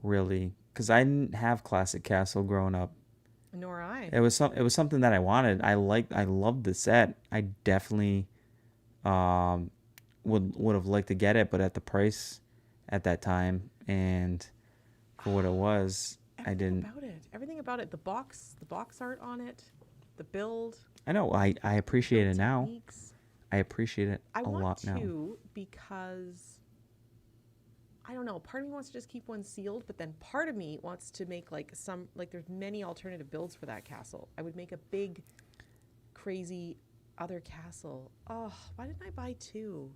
really, because I didn't have Classic Castle growing up. Nor I. It was something that I wanted. I loved the set. I definitely would have liked to get it, but at the price at that time and for what it was, I didn't. Everything about it. The box art on it, the build. I know. I appreciate it now. techniques. I appreciate it I a want lot now. to because I don't know. Part of me wants to just keep one sealed, but then part of me wants to make there's many alternative builds for that castle. I would make a big, crazy other castle. Oh, why didn't I buy 2?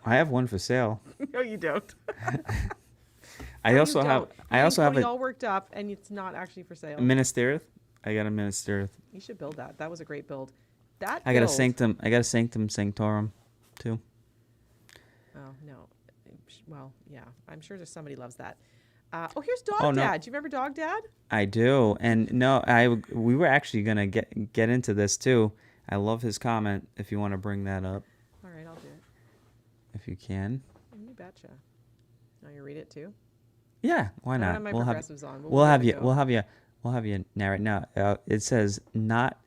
I have one for sale. No, you don't. I also have Cody a all worked up, and it's not actually for sale. Minas Tirith. I got a Minas Tirith. You should build that. That was a great build. I got a Sanctum Sanctorum too. Oh no. Well, yeah. I'm sure there's somebody loves that. Here's Dog Oh, no. Dad. Do you remember Dog Dad? I do, and no, we were actually gonna get into this too. I love his comment. If you want to bring that up, All right, I'll do it. if you can. You betcha. Now you read it too. Yeah, why I don't not? have my We'll have progressives on. but we'll have let you it go. we'll have you narrate now. It says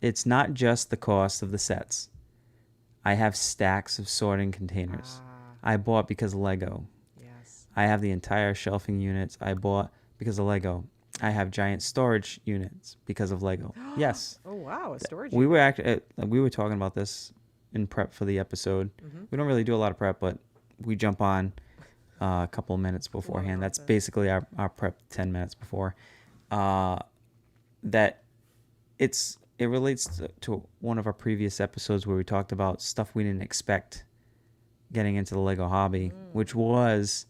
it's not just the cost of the sets. I have stacks of sorting containers. I bought because of Lego. Yes. I have the entire shelving units I bought because of Lego. I have giant storage units because of Lego. Yes. Oh wow, a storage. We were actually we were talking about this in prep for the episode. Mm-hmm. We don't really do a lot of prep, but we jump on a couple of minutes beforehand. That's content. basically our prep 10 minutes before. That it relates to one of our previous episodes where we talked about stuff we didn't expect getting into the Lego hobby, which was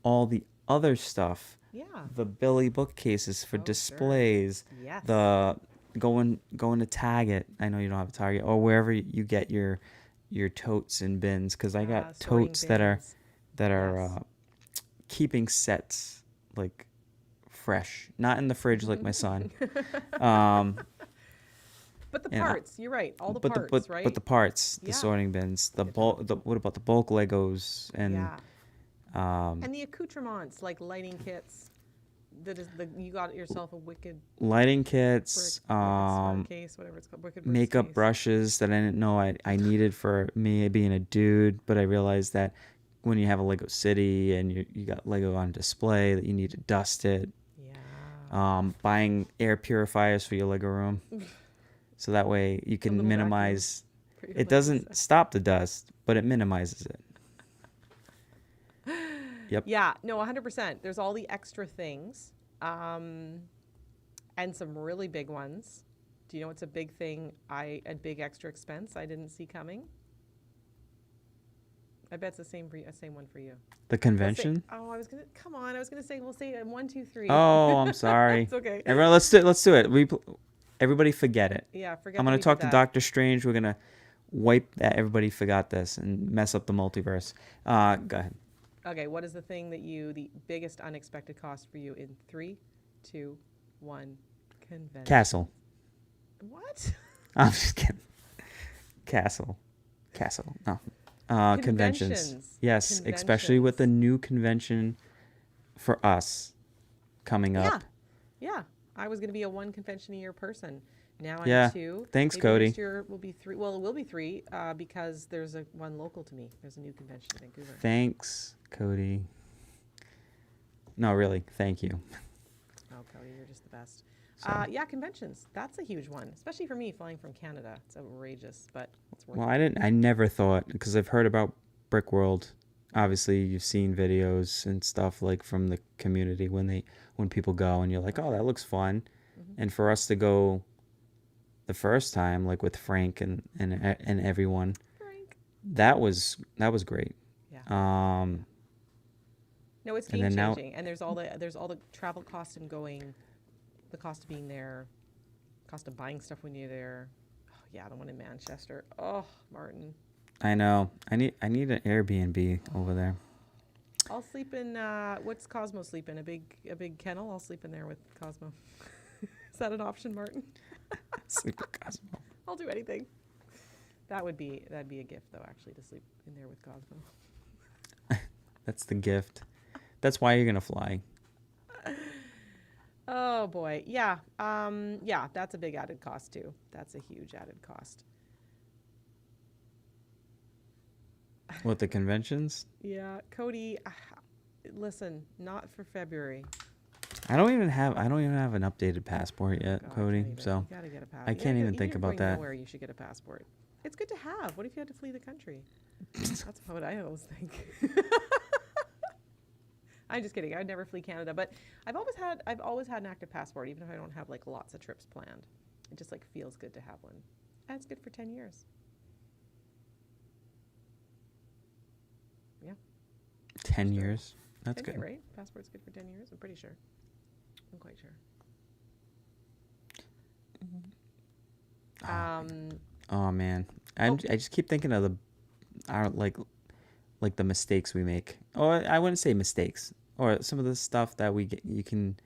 all the other stuff. Yeah. The Billy bookcases for Oh, sure. displays, Yes. the going to Target. I know you don't have a Target, or wherever you get your totes and bins, because I got sorting totes that are bins. keeping sets like fresh, not in the fridge like my son. But the And I- parts, you're right. All the but parts, but right? but the parts, the Yeah. sorting bins, the Yeah, bulk. What about the bulk Legos and Yeah. um, And the accoutrements, like lighting kits. That is you got yourself a wicked lighting brick, kits, smart case, whatever it's called, wicked bricks makeup case. brushes that I didn't know I needed for me being a dude, but I realized that when you have a Lego City and you got Lego on display, that you need to dust it. Yeah. Buying air purifiers for your Lego room, so that way you A can little minimize. for your It Lego doesn't set. stop the dust, but it minimizes it. Yep. Yeah, no, 100%. There's all the extra things, and some really big ones. Do you know what's a big thing? A big extra expense I didn't see coming. I bet it's the same one for you. The convention. Oh, come on. I was gonna say we'll say 1, 2, 3. Oh, I'm sorry. It's okay. Everyone, let's do it. Everybody forget it. Yeah, forget. I'm that gonna we did talk to that. Doctor Strange. We're gonna wipe that everybody forgot this and mess up the multiverse. Go ahead. Okay, what is the thing the biggest unexpected cost for you in 3, 2, 1? Convention. Castle. What? I'm just kidding. Castle. No. Conventions. Conventions. Yes, especially with the new convention for us coming up. Yeah. I was going to be a 1 convention a year person. Now I'm Yeah. 2. Thanks, Maybe Cody. Next year will be 3. Well, it will be 3 because there's one local to me. There's a new convention in Vancouver. Thanks, Cody. No, really, thank you. Oh, Cody, you're just the best. So- Yeah, conventions. That's a huge one, especially for me flying from Canada. It's outrageous, but it's worth Well, it. I never thought, because I've heard about Brick World. Obviously, you've seen videos and stuff like from the community when people go and you're like, oh, that looks fun. Mm-hmm. And for us to go the first time, like with Frank and everyone, Frank. that was great. Yeah. No, it's and game then now- changing, and there's all the travel costs and going, the cost of being there, cost of buying stuff when you're there. Oh, yeah, the one in Manchester. Oh, Martin. I know. I need an Airbnb over there. I'll sleep in what's Cosmo sleep in? A big kennel? I'll sleep in there with Cosmo. Is that an option, Martin? Sleep with Cosmo. I'll do anything. That'd be a gift though, actually, to sleep in there with Cosmo. That's the gift. That's why you're gonna fly. Oh boy. Yeah. Yeah, that's a big added cost too. That's a huge added cost. With the conventions? Yeah, Cody, listen, not for February. I don't even have an updated passport yet, God, Cody. you So gotta get a passport. I can't even think about that. Nowhere you should get a passport. It's good to have. What if you had to flee the country? That's what I always think. I'm just kidding. I'd never flee Canada, but I've always had an active passport, even if I don't have like lots of trips planned. It just like feels good to have one, and it's good for 10 years. Yeah. 10 years. That's 10 good. year, right? Passport's good for 10 years. I'm pretty sure. I'm quite sure. Oh man, I just keep thinking of our like the mistakes we make. Or I wouldn't say mistakes, or some of the stuff that we get. You can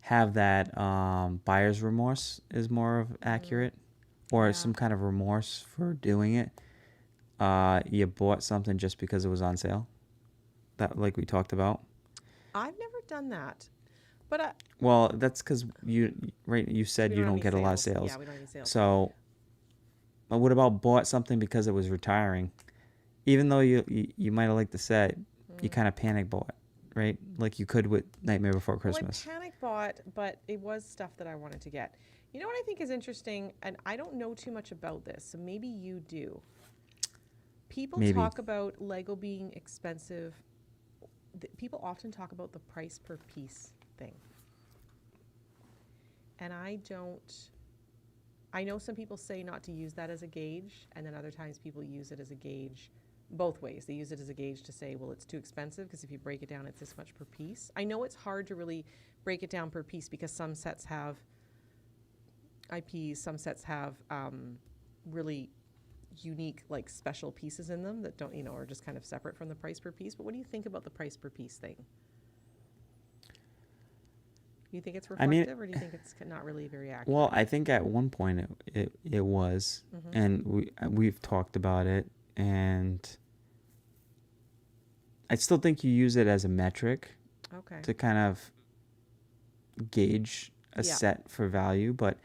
have that buyer's remorse is more of accurate, or Yeah. some kind of remorse for doing it. You bought something just because it was on sale. That like we talked about. I've never done that, but Well, that's because you said we you have don't any get a lot of sales. Yeah, we don't have any sales. So, but what about bought something because it was retiring? Even though you might have liked the set, you kind of panic bought, right? Like you could with Nightmare Before Christmas. Well, I panic bought, but it was stuff that I wanted to get. You know what I think is interesting, and I don't know too much about this, so maybe you do. People Maybe. talk about Lego being expensive. People often talk about the price per piece thing. And I know some people say not to use that as a gauge, and then other times people use it as a gauge both ways. They use it as a gauge to say, well, it's too expensive because if you break it down, it's this much per piece. I know it's hard to really break it down per piece because some sets have IPs, some sets have really unique, like special pieces in them that don't, are just kind of separate from the price per piece. But what do you think about the price per piece thing? You think it's I mean, reflective, or do you think it's not really very accurate? well, I think at one point it was, and we've talked about it, and I still think you use it as a metric Okay. to kind of gauge a Yeah. set for value, but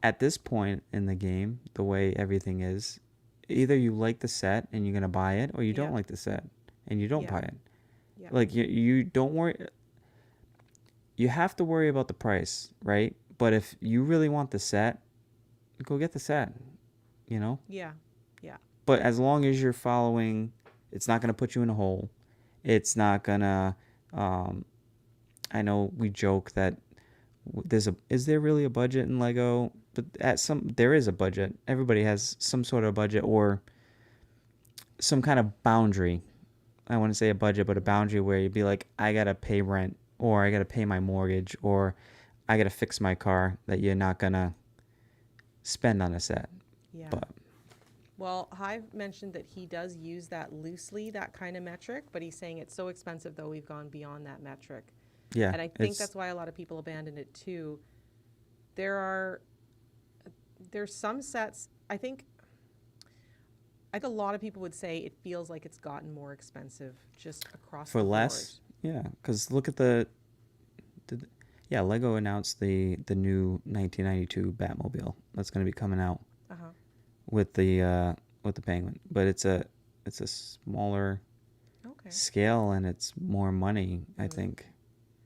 at this point in the game, the way everything is, either you like the set and you're gonna buy it, or you don't Yeah. like the set and you don't Yeah. buy it. Yeah. Like you don't worry. You have to worry about the price, right? But if you really want the set, go get the set. You know. Yeah. Yeah. But as long as you're following, it's not gonna put you in a hole. It's not gonna. I know we joke that is there really a budget in Lego? But there is a budget. Everybody has some sort of budget or some kind of boundary. I want to say a budget, but a boundary where you'd be like, I gotta pay rent, or I gotta pay my mortgage, or I gotta fix my car, that you're not gonna spend on a set. Yeah. But Well, Hive mentioned that he does use that loosely, that kind of metric, but he's saying it's so expensive, though, we've gone beyond that metric. yeah, And I think that's why a lot of people abandoned it too. There's some sets, I think a lot of people would say it feels like it's gotten more expensive just across for the less. Yeah, because look at yeah, Lego announced the new 1992 Batmobile that's going to be coming out board. Uh-huh. with the Penguin, but it's a smaller Okay. scale and it's more money. I Mm. think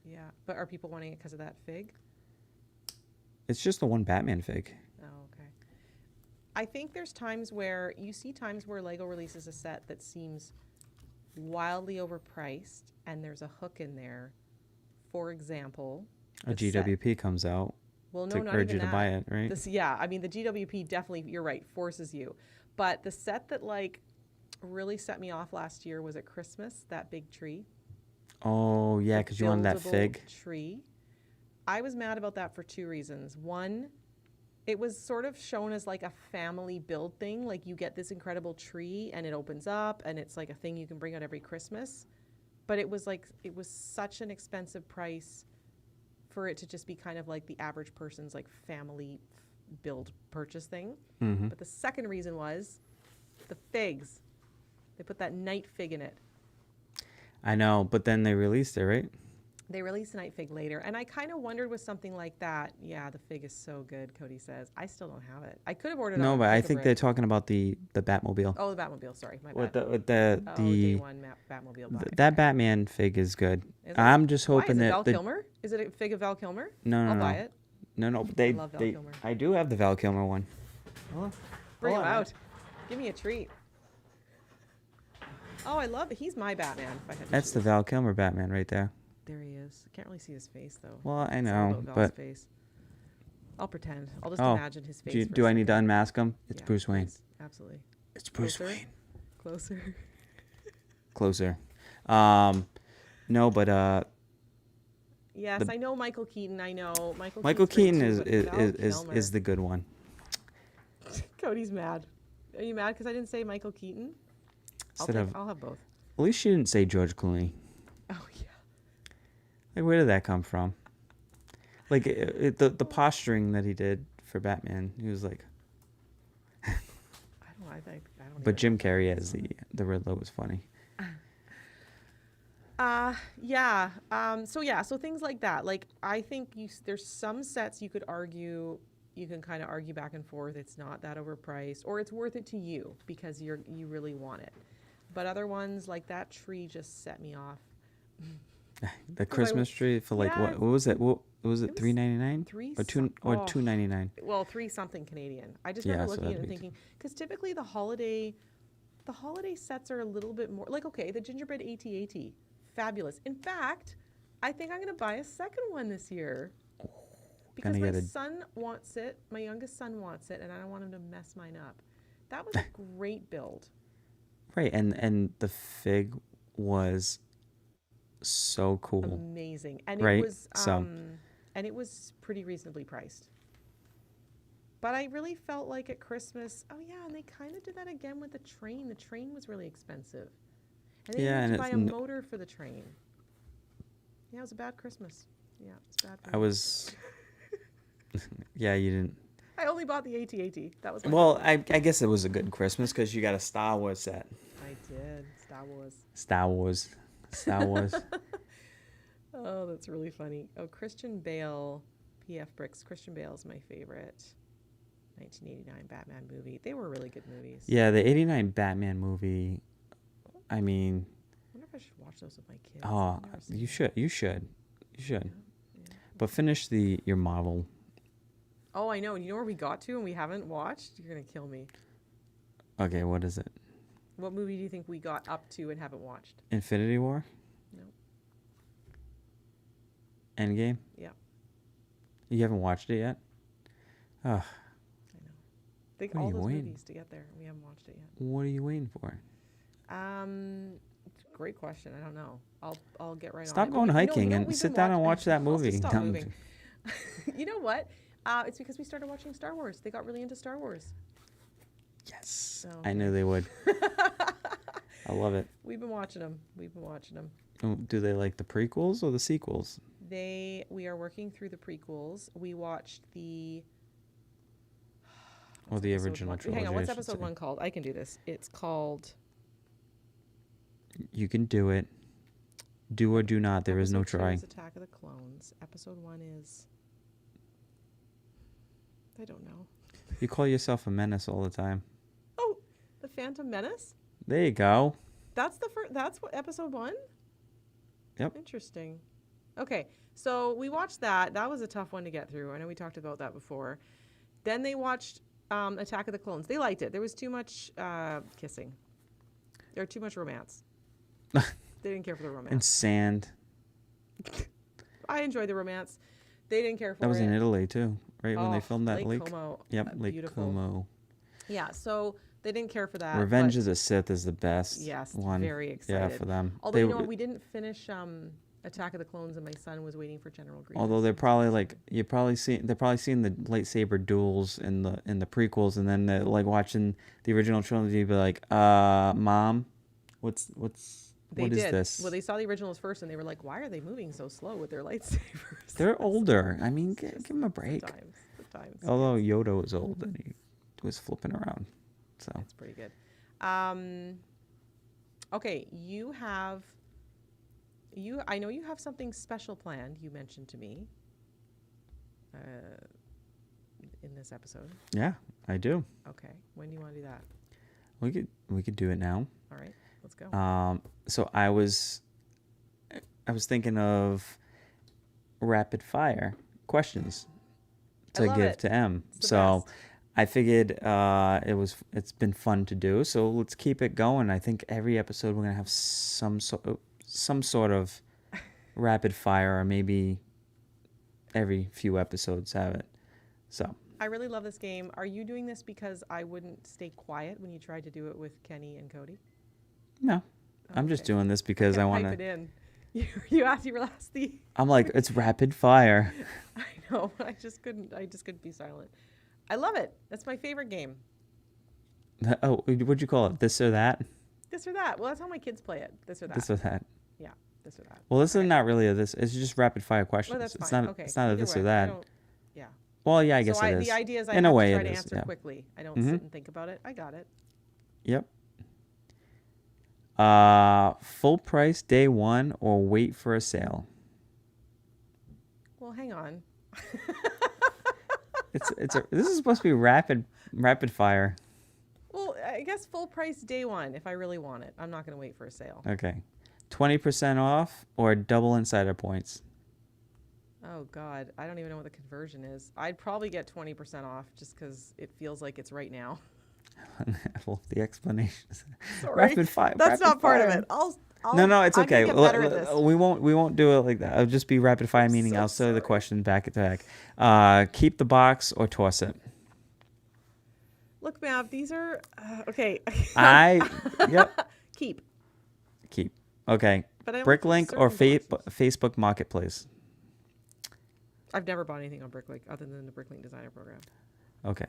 Yeah. But are people wanting it because of that fig? it's just the one Batman fig. Oh, okay. I think there's times where Lego releases a set that seems wildly overpriced and there's a hook in there. For example, A the set- GWP comes out Well, no, to not urge even you to that. buy it, right? I mean, the GWP definitely, you're right, forces you. But the set that like really set me off last year was at Christmas, that big tree. Oh yeah, The because you wanted that buildable fig. tree. I was mad about that for two reasons. One, it was sort of shown as like a family build thing. Like you get this incredible tree and it opens up and it's like a thing you can bring out every Christmas. But it was such an expensive price for it to just be kind of like the average person's like family build purchase thing. Mm-hmm. But the second reason was the figs. They put that night fig in it. I know, but then they released it, right? They released a night fig later, and I kind of wondered with something like that. Yeah, the fig is so good, Cody says. I still don't have it. I could have ordered it. No, on but I Pick a think they're Brick. talking about the Batmobile. Oh, the Batmobile. Sorry, my With bad. the Day one Batmobile. Buy. that Batman fig is good. Is it? I'm just Why, hoping is it that Val Kilmer? Is it a fig of Val Kilmer? no, I'll no, buy it. no, they love Val they Kilmer. I do have the Val Kilmer one. Bring Hold him on, out. Give me a treat. Oh, I love it. He's my Batman. If I had to That's the choose. Val Kilmer Batman right there. There he is. I can't really see his face though. Well, I It's all know, about Val's but face. I'll pretend. I'll just Oh, imagine his face. do I need to unmask him? It's Yeah, Bruce Wayne. please. Absolutely. It's Bruce Closer? Wayne. Closer. Closer. No, but Yes, The- I know Michael Keaton. I know Michael. Michael Keaton's Keaton great is too, but Val Kilmer- is the good one. Cody's mad. Are you mad because I didn't say Michael Keaton? Instead of I'll have both. at least she didn't say George Clooney. Oh yeah. Like, where did that come from? Like the posturing that he did for Batman, he was like. I don't. But even Jim know. Carrey as the Riddler was funny. Yeah. So things like that. Like I think there's some sets you could argue. You can kind of argue back and forth. It's not that overpriced, or it's worth it to you because you really want it. But other ones like that tree just set me off. The Christmas tree for like yeah, what was it? What was it it? was $3.99 three or some- oh. $2.99? Well, 3 something Canadian. I just Yeah, remember so looking at it that'd and be thinking, because typically the holiday sets are a little bit more like, okay, the gingerbread AT-AT, fabulous. In fact, I think I'm going to buy a second one this year because Gonna my get a- son wants it. My youngest son wants it, and I don't want him to mess mine up. That was a great build. Right, and the fig was so cool. Amazing, and Right, it was so- and it was pretty reasonably priced. But I really felt like at Christmas, oh yeah, and they kind of did that again with the train. The train was really expensive, and then Yeah, you and had to buy it's a n- motor for the train. Yeah, it was a bad Christmas. Yeah, it's bad. For I me. was. Yeah, you didn't. I only bought the AT-AT. That was my Well, problem. I guess it was a good Christmas because you got a Star Wars set. I did. Star Wars. Star Wars. Star Wars. Oh, that's really funny. Oh, Christian Bale, PF Bricks. Christian Bale is my favorite. 1989 Batman movie. They were really good movies. Yeah, the 89 Batman movie. I mean, I wonder if I should watch those with my kids. oh, I've never seen you them. should. You should. You should. Yeah. But finish your Marvel. Oh, I know. And you know where we got to and we haven't watched? You're going to kill me. Okay, what is it? What movie do you think we got up to and haven't watched? Infinity War? No. Endgame? Yeah. You haven't watched it yet? Oh, I know. Think What are all you those waiting? movies to get there. We haven't watched it yet. what are you waiting for? Great question. I don't know. I'll get right on Stop it. going But hiking what and we've sit been down and watch that I'll just movie. stop No, I'm moving. You know what? It's because we started watching Star Wars. They got really into Star Wars. Yes. So, I knew they would. I love it. We've been watching them. We've been watching them. Oh, do they like the prequels or the sequels? We are working through the prequels. We watched the Or what's the episode original one? trilogy, Hang on, I what's should episode say. 1 called? I can do this. It's called You can do it. Do or do not. There is no Episode 2 try. is Attack of the Clones. Episode 1 is I don't know. You call yourself a menace all the time. Oh, The Phantom Menace? There you go. That's the first. That's what episode 1. Yep. Interesting. Okay, so we watched that. That was a tough one to get through. I know we talked about that before. Then they watched Attack of the Clones. They liked it. There was too much kissing. There was too much romance. They didn't care for the And romance. sand. I enjoyed the romance. They didn't care for it. That was in Italy too, right? When they Oh, filmed that lake. Como. Yep, Lake Beautiful. Como. Yeah, so they didn't care for that. Revenge but of the Sith is the best Yes, one. very Yeah, excited. for them. Although, you know, we didn't finish Attack of the Clones, and my son was waiting for General Grievous. although they're probably like they're probably seeing the lightsaber duels in the prequels, and then they're like watching the original trilogy, be like, Mom, what's They what is did. this? Well, they saw the originals first, and they were like, "Why are they moving so slow with their lightsabers?" They're older. I mean, It's give just them a break. The times. Although Yoda was old and he was flipping around, so It's pretty good. Okay, I know you have something special planned. You mentioned to me in this episode. yeah, I do. Okay, when do you want to do that? We could do it now. All right, let's go. So I was thinking of rapid fire questions I to love give it. to M. It's the So best. I figured it's been fun to do. So let's keep it going. I think every episode we're gonna have some sort of rapid fire, or maybe every few episodes have it. So I really love this game. Are you doing this because I wouldn't stay quiet when you tried to do it with Kenny and Cody? no, I'm just Okay. doing this because I Can't want pipe it to. in. You asked you last the. I'm like, it's rapid fire. I know. I just couldn't be silent. I love it. That's my favorite game. Oh, what'd you call it? This or that? This or that. Well, that's how my kids play it. This or that. This or that? Yeah. This or that. Well, this Okay. is not really a this. It's just rapid fire questions. Well, that's it's fine. not. Okay. It's not a Either this way, or I that. don't- Yeah. Well, yeah, I guess so it is. the idea is I In have a way, to try it to is, answer yeah. quickly. I don't Mhm. sit and think about it. I got it. Yep. Full price day one or wait for a sale. Well, hang on. This is supposed to be rapid fire. Well, I guess full price day one if I really want it. I'm not going to wait for a sale. Okay. 20% off or double insider points. Oh, God. I don't even know what the conversion is. I'd probably get 20% off just because it feels like it's right now. Well, the explanations. Sorry. Rapid fire. That's rapid not part of fire. it. I'll No, it's I okay. can get better at this. We won't do it like that. It'll just be rapid fire, meaning so I'll say the sorry. question back to back. Keep the box or toss it. Look, Mav, these are okay. Yep. Keep. Okay. But I don't Bricklink like or certain boxes. Facebook Marketplace. I've never bought anything on Bricklink other than the Bricklink Designer Program. Okay.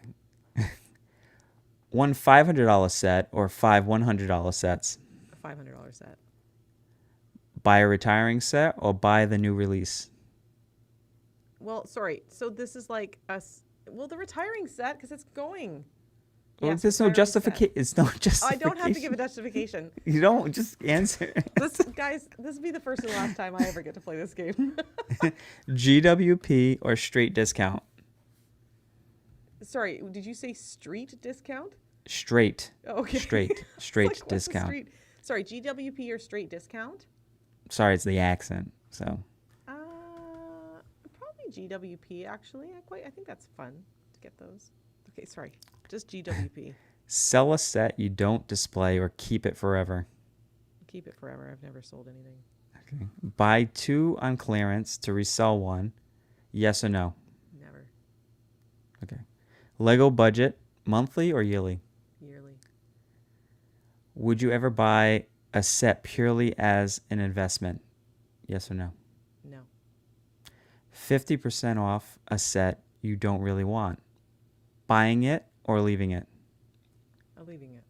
One $500 set or five $100 sets. A $500 set. Buy a retiring set or buy the new release. Well, sorry. So this is like the retiring set because it's going. Well, Yes, there's no retiring set. justification. It's no Oh, I justification. don't have to give a justification. You don't just answer. Guys, this will be the first and last time I ever get to play this game. GWP or straight discount? Sorry, did you say street discount? Straight. Oh, okay. Straight Like, what's a discount. street? Sorry, GWP or straight discount? Sorry, it's the accent. So Probably GWP actually. I think that's fun to get those. Okay, sorry. Just GWP. sell a set you don't display or keep it forever. Keep it forever. I've never sold anything. Okay. Buy 2 on clearance to resell 1. Yes or no? Never. Okay. Lego budget, monthly or yearly? Yearly. Would you ever buy a set purely as an investment? Yes or no? No. 50% off a set you don't really want. Buying it or leaving it? I'm leaving it.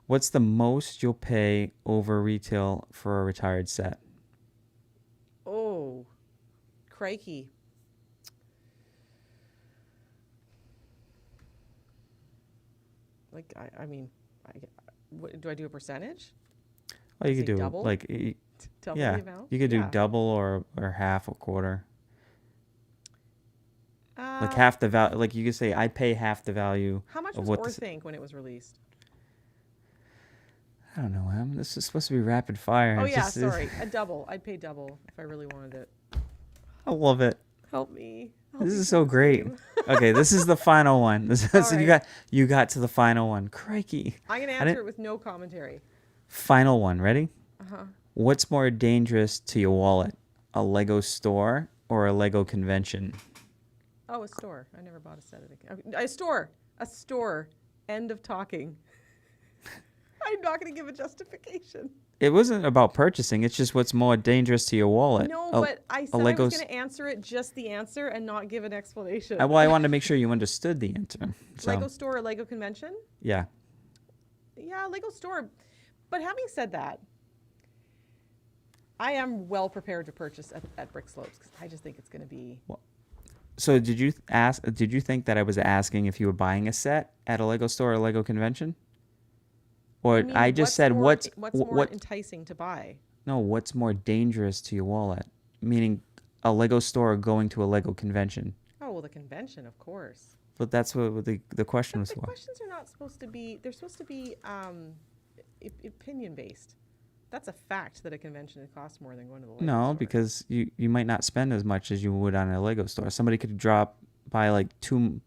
What's the most you'll pay over retail for a retired set? Oh, crikey. Like, I mean, what, do I do a percentage? Well, you Say could do double? like Double yeah, the amount? you could do Yeah. double or half or quarter. Like Uh, half the value. Like you could say, I pay half the value. How much of was what Or the s- Think when it was released? I don't know, Em. This is supposed to be rapid fire. Oh It yeah, just is- sorry, a double. I'd pay double if I really wanted it. I love it. Help me. Help This me is play so great. game. Okay, this is the final one. So All you got to the final one. Crikey. I'm gonna I answer didn't- it with no commentary. Final one. Ready? Uh-huh. What's more dangerous to your wallet? A Lego store or a Lego convention? Oh, a store. I never bought a set at a store. A store. End of talking. I'm not gonna give a justification. It wasn't about purchasing. It's just what's more dangerous to your wallet. No, A- but I a said I was Legos- gonna answer it just the answer and not give an explanation. Well, I wanted to make sure you understood the answer. So, Lego store or Lego convention? yeah. Yeah, Lego store. But having said that, I am well prepared to purchase at Brick Slopes because I just think it's going to be. So did you ask? Did you think that I was asking if you were buying a set at a Lego store or a Lego convention? Or mean, I just said more, what's more enticing to buy? no, what's more dangerous to your wallet? Meaning a Lego store or going to a Lego convention. Oh well, the convention, of course. But that's what the question was The for. questions are not supposed to be. They're supposed to be opinion based. That's a fact that a convention costs more than going to the Lego No, store. because you might not spend as much as you would on a Lego store. Somebody could buy like 2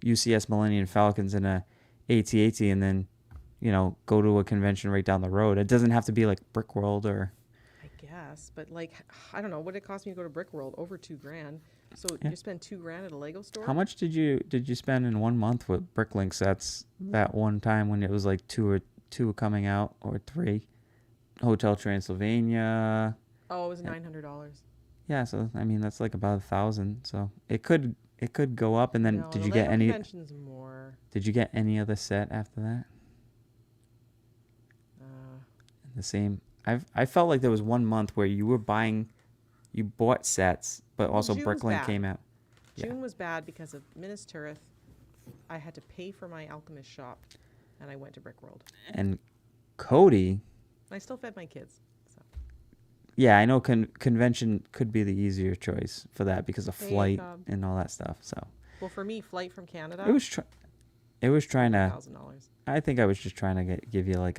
UCS Millennium Falcons and a AT-AT and then, go to a convention right down the road. It doesn't have to be like Brick World or... I guess, but like, I don't know. What did it cost me to go to Brick World? Over $2,000. So Yeah. you spend $2,000 at a Lego store? How much did you spend in 1 month with Bricklink sets that one time when it was like two coming out or 3? Hotel Transylvania. Oh, it was $900. Yeah, so I mean that's like about 1,000. So it could go up. And then No, did the you get Lego any? convention's more. Did you get any other set after that? Uh, The same. I felt like there was 1 month where you bought sets, but also June was Bricklink bad. came out. Yeah. June was bad because of Minas Tirith. I had to pay for my alchemist shop, and I went to Brick World. And Cody, I still fed my kids. So yeah, I know convention could be the easier choice for that because of Hey, flight Cobb. and all that stuff. So well, for me, flight from Canada. it was trying to. $1,000. I think I was just trying to give you like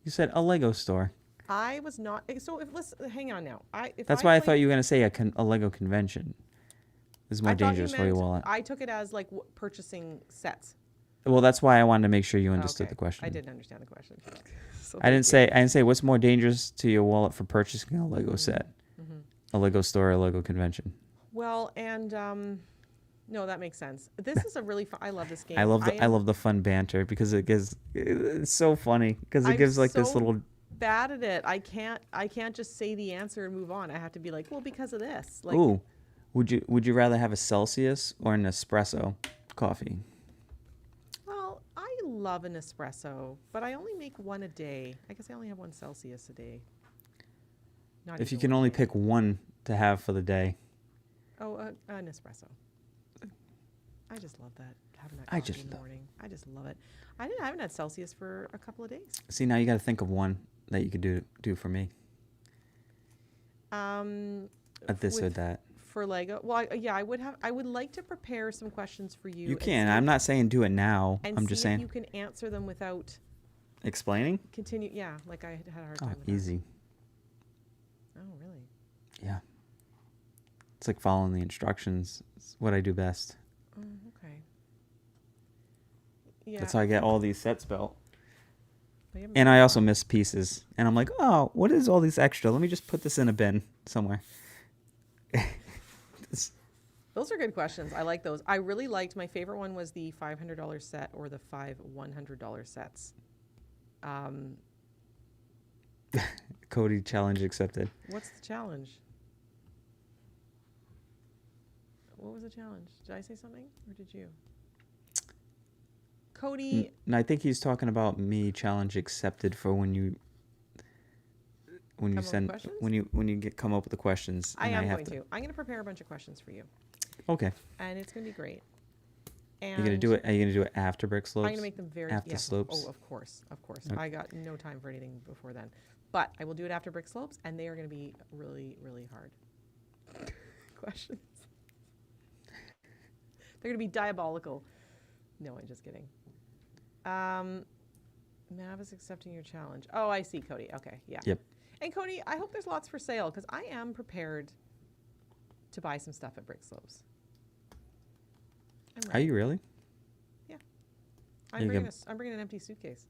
you said a Lego store. I was not. So if let's hang on now. That's why I thought you were gonna say a Lego convention is more dangerous for your wallet. I took it as like purchasing sets. Well, that's why I wanted to make sure you understood Okay. the question. I didn't understand the question. So I didn't thank you. say what's more dangerous to your wallet for purchasing a Lego set, Mhm. a Lego store, or a Lego convention. Well, and no, that makes sense. This is a really fun. I love this game. I love the fun banter because it's so funny because it I'm gives like this so little. bad at it. I can't just say the answer and move on. I have to be like, well, because of this. Like, Ooh, would you rather have a Celsius or an espresso coffee? well, I love an espresso, but I only make one a day. I guess I only have 1 Celsius a day. Not If you even can one only day. pick one to have for the day, Oh, an espresso. I just love that. Having that I coffee just in the love- morning. I just love it. I haven't had Celsius for a couple of days. See, now you got to think of one that you could do for me. At this or With that. for Lego. Well, I would have. I would like to prepare some questions for you. You and can. see I'm if- not saying do it now. And I'm see just if saying you can answer them without explaining. continue. Yeah, like I had a hard Oh, time with that. easy. Oh, really? Yeah. It's like following the instructions. It's what I do best. Oh, okay. Yeah. That's how I get all these sets built. I haven't And been- I also miss pieces. And I'm like, oh, what is all these extra? Let me just put this in a bin somewhere. Those are good questions. I like those. I really liked. My favorite one was the $500 set or the 5 $100 sets. Cody challenge accepted. What's the challenge? What was the challenge? Did I say something or did you? Cody, And I think he's talking about me challenge accepted for when you Come up with send questions? when you get come up with the questions. I and am have going to. I'm going to prepare a bunch of questions for you, Okay. and it's going to be great. You're gonna do it. Are you gonna do it after brick slopes? I'm going to make them very after yeah, slopes? Oh, of course, of course. Okay. I got no time for anything before then, but I will do it after brick slopes, and they are going to be really, really hard questions. They're going to be diabolical. No, I'm just kidding. Mav is accepting your challenge. Oh, I see, Cody. Okay, yeah. Yep. And Cody, I hope there's lots for sale because I am prepared to buy some stuff at Brick Slopes. I'm Are ready. you really? I'm you bringing, can- I'm bringing an empty suitcase.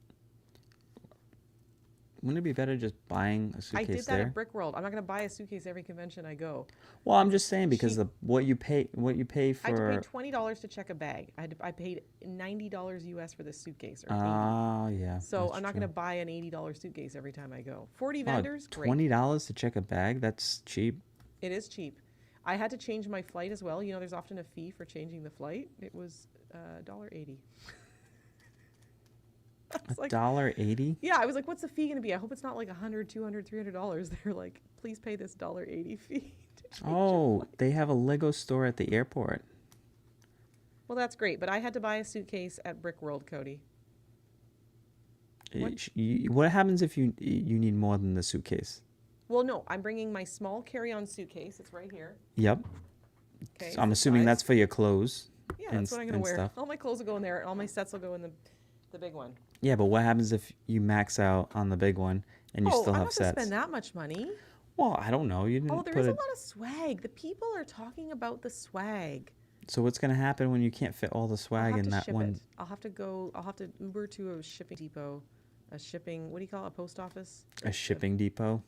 Wouldn't it be better just buying a I suitcase did that there? at Brick World. I'm not going to buy a suitcase every convention I go. Well, I'm just saying because She- what you pay I had to for. pay $20 to check a bag. I paid $90 US for this suitcase, or $80. Oh yeah. So that's I'm not true. going to buy an $80 suitcase every time I go. 40 Oh, vendors, great. $20 to check a bag? That's cheap. It is cheap. I had to change my flight as well. You know, there's often a fee for changing the flight. It was $1.80. It's like, $1.80? yeah, I was like, what's the fee going to be? I hope it's not like $100, $200, $300. They're like, please pay this $1.80 fee. to change your Oh, flight." they have a Lego store at the airport. Well, that's great. But I had to buy a suitcase at Brick World, Cody. What? What happens if you need more than the suitcase? Well, no, I'm bringing my small carry-on suitcase. It's right here. Yep. Okay. So I'm for assuming size. that's for your clothes. Yeah, and that's what I'm s- going to and wear. stuff. All my clothes will go in there. And all my sets will go in the big one. Yeah, but what happens if you max out on the big one and you oh, still I'm have not going to sets? spend that much money. Well, I don't know. You didn't Oh, there put is a it. lot of swag. The people are talking about the swag. So what's gonna happen when you can't fit all the I'll swag have in to that ship one? it. I'll have to Uber to a shipping depot, what do you call it, a post office? A shipping depot?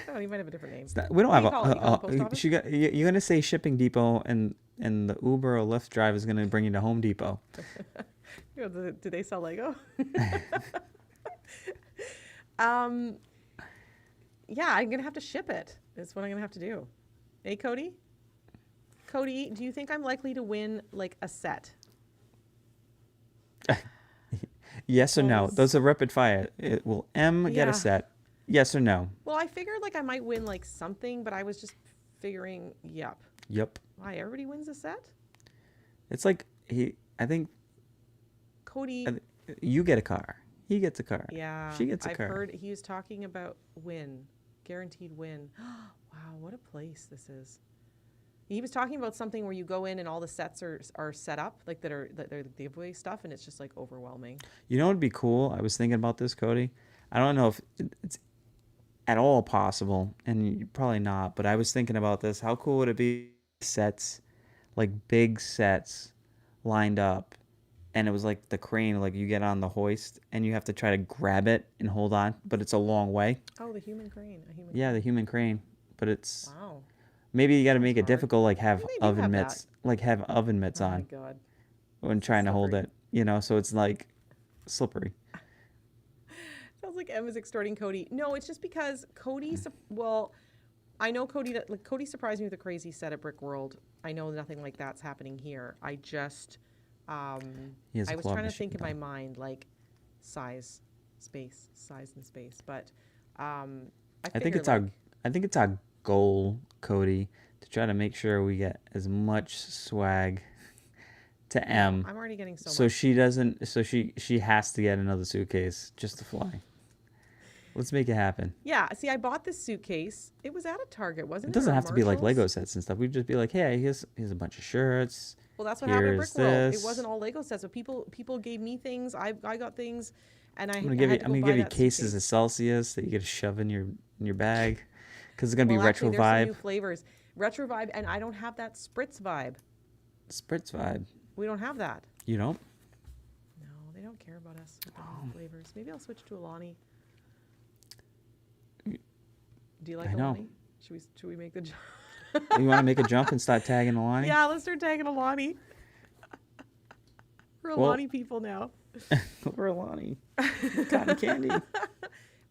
Oh, you might have a different name. We don't What have do you call it? You call it post a. office? You're gonna say shipping depot, and the Uber or Lyft driver is gonna bring you to Home Depot. You know, do they sell Lego? Yeah, I'm gonna have to ship it. That's what I'm gonna have to do. Hey, Cody? Cody, do you think I'm likely to win like a set? Yes or no? Those- Those are rapid fire. Will M get Yeah. a set? Yes or no? Well, I figured like I might win like something, but I was just figuring, yep. Yep. Why, everybody wins a set? It's like I think Cody, you get a car. He gets a car. yeah. She gets a I've car. heard he was talking about win, guaranteed win. Wow, what a place this is. He was talking about something where you go in and all the sets are set up, like that are the giveaway stuff, and it's just like overwhelming. You know what would be cool? I was thinking about this, Cody. I don't know if it's at all possible, and probably not, but I was thinking about this. How cool would it be sets, like big sets lined up, and it was like the crane, like you get on the hoist, and you have to try to grab it and hold on, but it's a long way. Oh, the human crane. Yeah, the human crane, but it's Wow. maybe you got to make it hard. difficult, like have Maybe they do oven have mitts, like have oven mitts Oh my on God. when trying to hold slippery. it, so it's like slippery. Sounds like Em is extorting Cody. No, it's just because Cody. Well, I know Cody. Like Cody surprised me with a crazy set at Brick World. I know nothing like that's happening here. I just. He has a I was claw trying to machine, think in my though. mind like size and space, but I I think figure, it's our goal, Cody, to try to make sure we get as much swag to M. I'm already getting so So much. she doesn't. So she has to get another suitcase just to fly. Let's make it happen. Yeah, see, I bought this suitcase. It was at a Target, wasn't It it? doesn't Or have to be like Marshalls? Lego sets and stuff. We'd just be like, hey, here's a bunch of shirts. Well, that's what happened at Here's Brick World. It this. wasn't all Lego sets. So people gave me things. I got things, and I'm gonna had to I'm go gonna buy give you that cases of suitcase. Celsius that you get to shove in your bag, because it's gonna be Well, retro actually, there's some new vibe, flavors. Retro vibe, and I don't have that spritz vibe. spritz vibe. We don't have that. You don't? No, they don't care about us with the new flavors. Maybe I'll switch to Alani. Do you like I know. Alani? Should we make the jump? You want to make a jump and start tagging Alani? Yeah, let's start tagging Alani. We're Well- Alani people now. We're Alani. Cotton candy.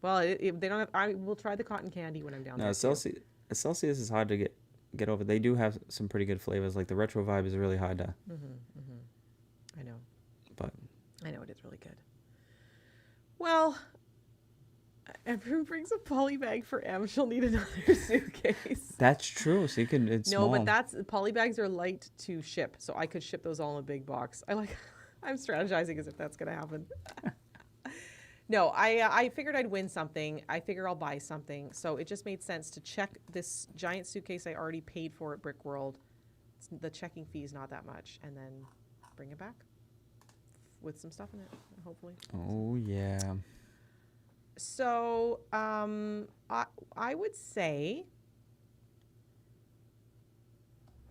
Well, they don't have. I will try the cotton candy when I'm down No, there. too. Celsius is hard to get over. They do have some pretty good flavors. Like the retro vibe is really hard to, I know. but I know it is really good. Well, everyone brings a poly bag for M. She'll need another suitcase. that's true. So you can. It's No, small. but poly bags are light to ship, so I could ship those all in a big box. I'm strategizing as if that's gonna happen. No, I figured I'd win something. I figure I'll buy something. So it just made sense to check this giant suitcase I already paid for at Brick World. The checking fee is not that much, and then bring it back with some stuff in it, hopefully. Oh yeah. So I would say,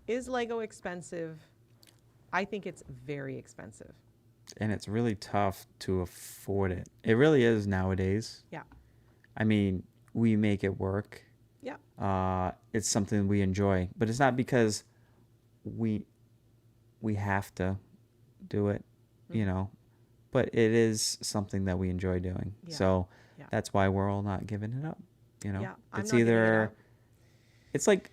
is Lego expensive? I think it's very expensive. And it's really tough to afford it. It really is nowadays. Yeah. I mean, we make it work. Yeah. It's something we enjoy, but it's not because we have to do it, you know. But it is something that we enjoy doing. Yeah. So Yeah. that's why we're all not giving it up. You know, Yeah, I'm it's not giving it either up. it's like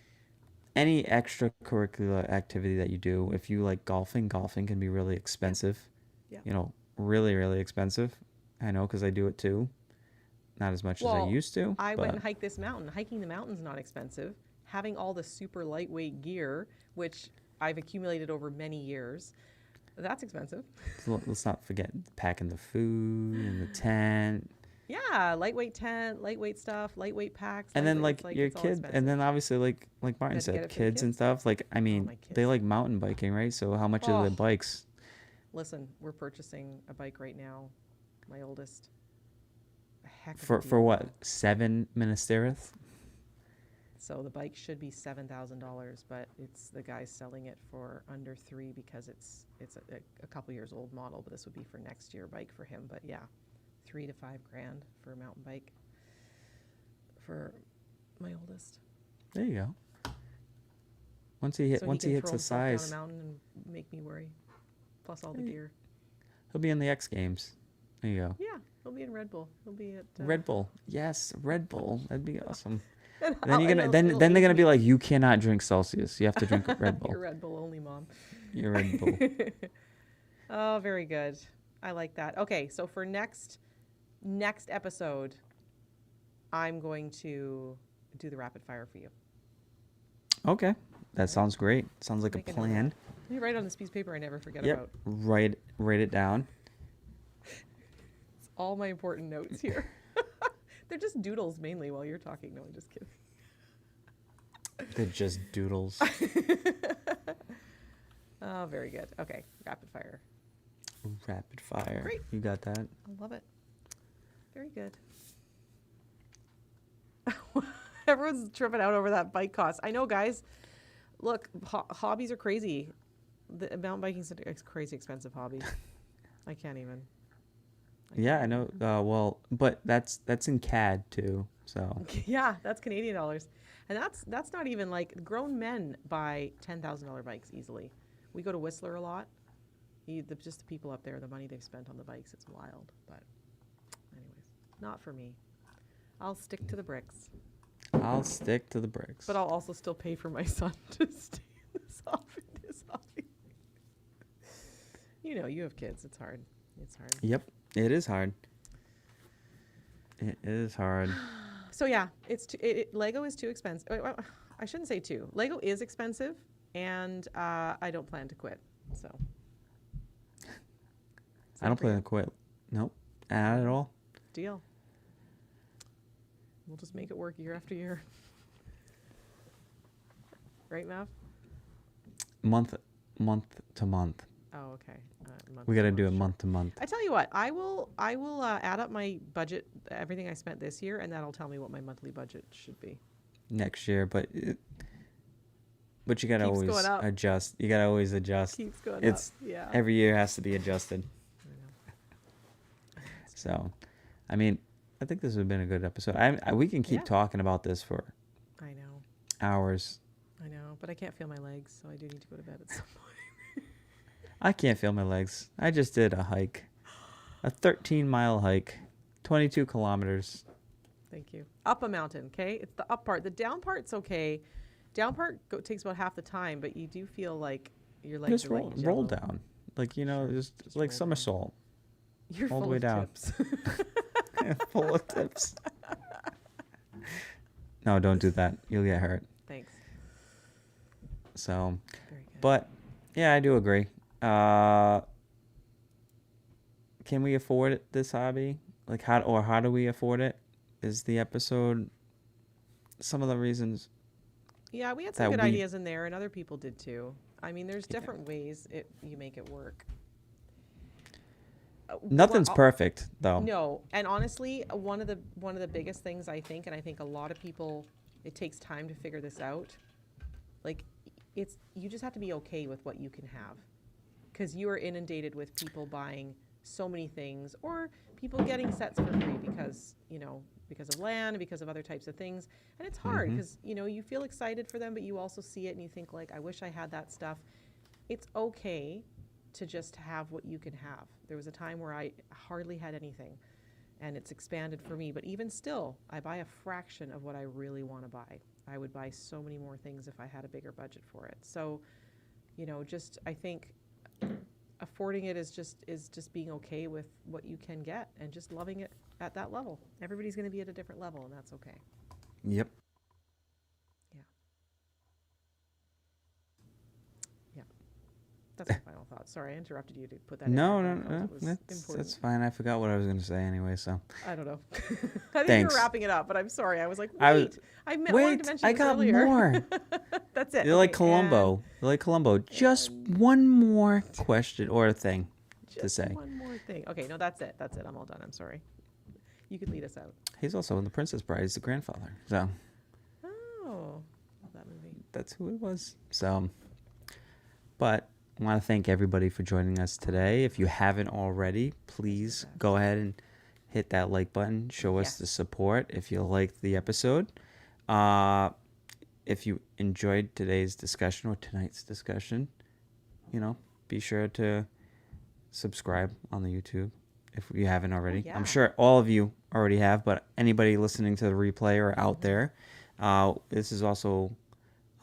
any extracurricular activity that you do. If you like golfing can be really expensive. Yeah. You know, really, really expensive. I know because I do it too. Not as much as I Well, used to. I but went and hiked this mountain. Hiking the mountain's not expensive. Having all the super lightweight gear, which I've accumulated over many years, that's expensive. let's not forget packing the food and the tent. Yeah, lightweight tent, lightweight stuff, lightweight packs. And then lightweight- like it's your all kid, expensive. and then obviously like Martin Gotta get said, it for the kids and kids. stuff. Like I mean, my they kids. like mountain biking, right? So how much are the Oh. bikes? Listen, we're purchasing a bike right now. My oldest. A heck of a For deal. what? 7 Minas Tirith? So the bike should be $7,000, but it's the guy's selling it for under $3,000 because it's a couple years old model. But this would be for next year bike for him. But yeah, $3,000 to $5,000 for a mountain bike for my oldest. There you go. Once he So hits can the throw himself size, down a mountain and make me worry. Plus all the Hey. gear. he'll be in the X Games. There you go. Yeah, he'll be in Red Bull. He'll be at Red Bull, yes, Red Bull. That'd be awesome. and Then you're gonna then they're gonna be like, you cannot drink Celsius. You have to drink Red Bull. You're Red Bull only, mom. You're Red Bull. Oh, very good. I like that. Okay, so for next episode, I'm going to do the rapid fire for you. Okay, that sounds great. Sounds like a Make a note of plan. that. Let me write on this piece of paper I never forget Yep. about. Write it down. It's all my important notes here. They're just doodles mainly while you're talking. No, I'm just kidding. They're just doodles. Oh, very good. Okay, rapid fire. Rapid fire. Great. You got that? I love it. Very good. Everyone's tripping out over that bike cost. I know, guys. Look, hobbies are crazy. The mountain biking is a crazy expensive hobby. I can't even. Yeah, I know. Well, but that's in CAD too. So Yeah, that's Canadian dollars, and that's not even like grown men buy $10,000 bikes easily. We go to Whistler a lot. Just the people up there, the money they've spent on the bikes, it's wild. But anyways, not for me. I'll stick to the bricks. I'll stick to the bricks. But I'll also still pay for my son to stay in this hobby. You know, you have kids. It's hard. It's hard. Yep, it is hard. It is hard. So yeah, Lego is too expensive. I shouldn't say two. Lego is expensive, and I don't plan to quit. So. I don't plan to quit. Nope. Not at all. Deal. We'll just make it work year after year. Right, Mav? Month to month. Oh, okay. Month We to got to do it month, sure. month to month. I tell you what, I will add up my budget, everything I spent this year, and that'll tell me what my monthly budget should be. Next year, but you got to Keeps always going up. adjust. You got to always adjust. Keeps going It's up. Yeah. every year has to be adjusted. I know. So, I mean, I think this has been a good episode. We can keep Yeah. talking about this for I know. hours. I know. But I can't feel my legs, so I do need to go to bed at some point. I can't feel my legs. I just did a hike, a 13-mile hike, 22 kilometers. Thank you. Up a mountain, okay? It's the up part. The down part's okay. Down part takes about half the time, but you do feel like your legs Just are roll like jello. down, like just Just like roll down. somersault, You're all the full way of down. tips. full of tips. No, don't do that. You'll get hurt. Thanks. So, Very good. but yeah, I do agree. Can we afford this hobby? Like how do we afford it? Is the episode some of the reasons? Yeah, we had that some good we- ideas in there, and other people did too. I mean, there's Yeah. different ways you make it work. Nothing's Well, perfect though. No, and honestly, one of the biggest things I think, and I think a lot of people, it takes time to figure this out. Like, you just have to be okay with what you can have, because you are inundated with people buying so many things, or people getting sets for free because because of land, because of other types of things, and it's hard Mhm. because you feel excited for them, but you also see it and you think like, I wish I had that stuff. It's okay to just have what you can have. There was a time where I hardly had anything, and it's expanded for me, but even still, I buy a fraction of what I really want to buy. I would buy so many more things if I had a bigger budget for it. So, just I think affording it is just being okay with what you can get and just loving it at that level. Everybody's going to be at a different level, and that's okay. Yep. That's my final thought. Sorry, I interrupted you to put that in. No, there, no, but I felt no. it was That's important. fine. I forgot what I was going to say anyway. So I don't know. I think Thanks. you were wrapping it up, but I'm sorry. I was like, I was- wait. I wanted wait, to mention I this got earlier. more. That's it. You're like Okay, Columbo. You're like Columbo. Just one more question or thing and to just say. one more thing. Okay, no, that's it. That's it. I'm all done. I'm sorry. You can lead us out. He's also in The Princess Bride. He's the grandfather. So Oh, love that movie. that's who it was. So, but I want to thank everybody for joining us today. If you haven't already, please go ahead and hit that like button. Show us Yes. the support if you liked the episode. If you enjoyed today's discussion or tonight's discussion, be sure to subscribe on the YouTube if you haven't already. yeah. I'm sure all of you already have, but anybody listening to the replay or out there, this is also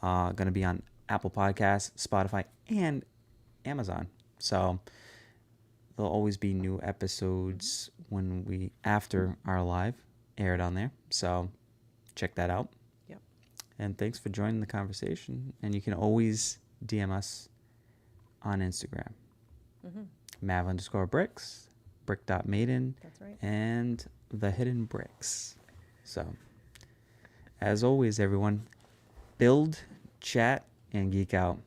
going to be on Apple Podcasts, Spotify, and Amazon. So there'll always be new episodes after our live aired on there. So check that out. Yep. And thanks for joining the conversation. And you can always DM us on Instagram. Mm-hmm. Mav_bricks, brick.maiden, That's right. and the hidden bricks. So, as always, everyone, build, chat, and geek out.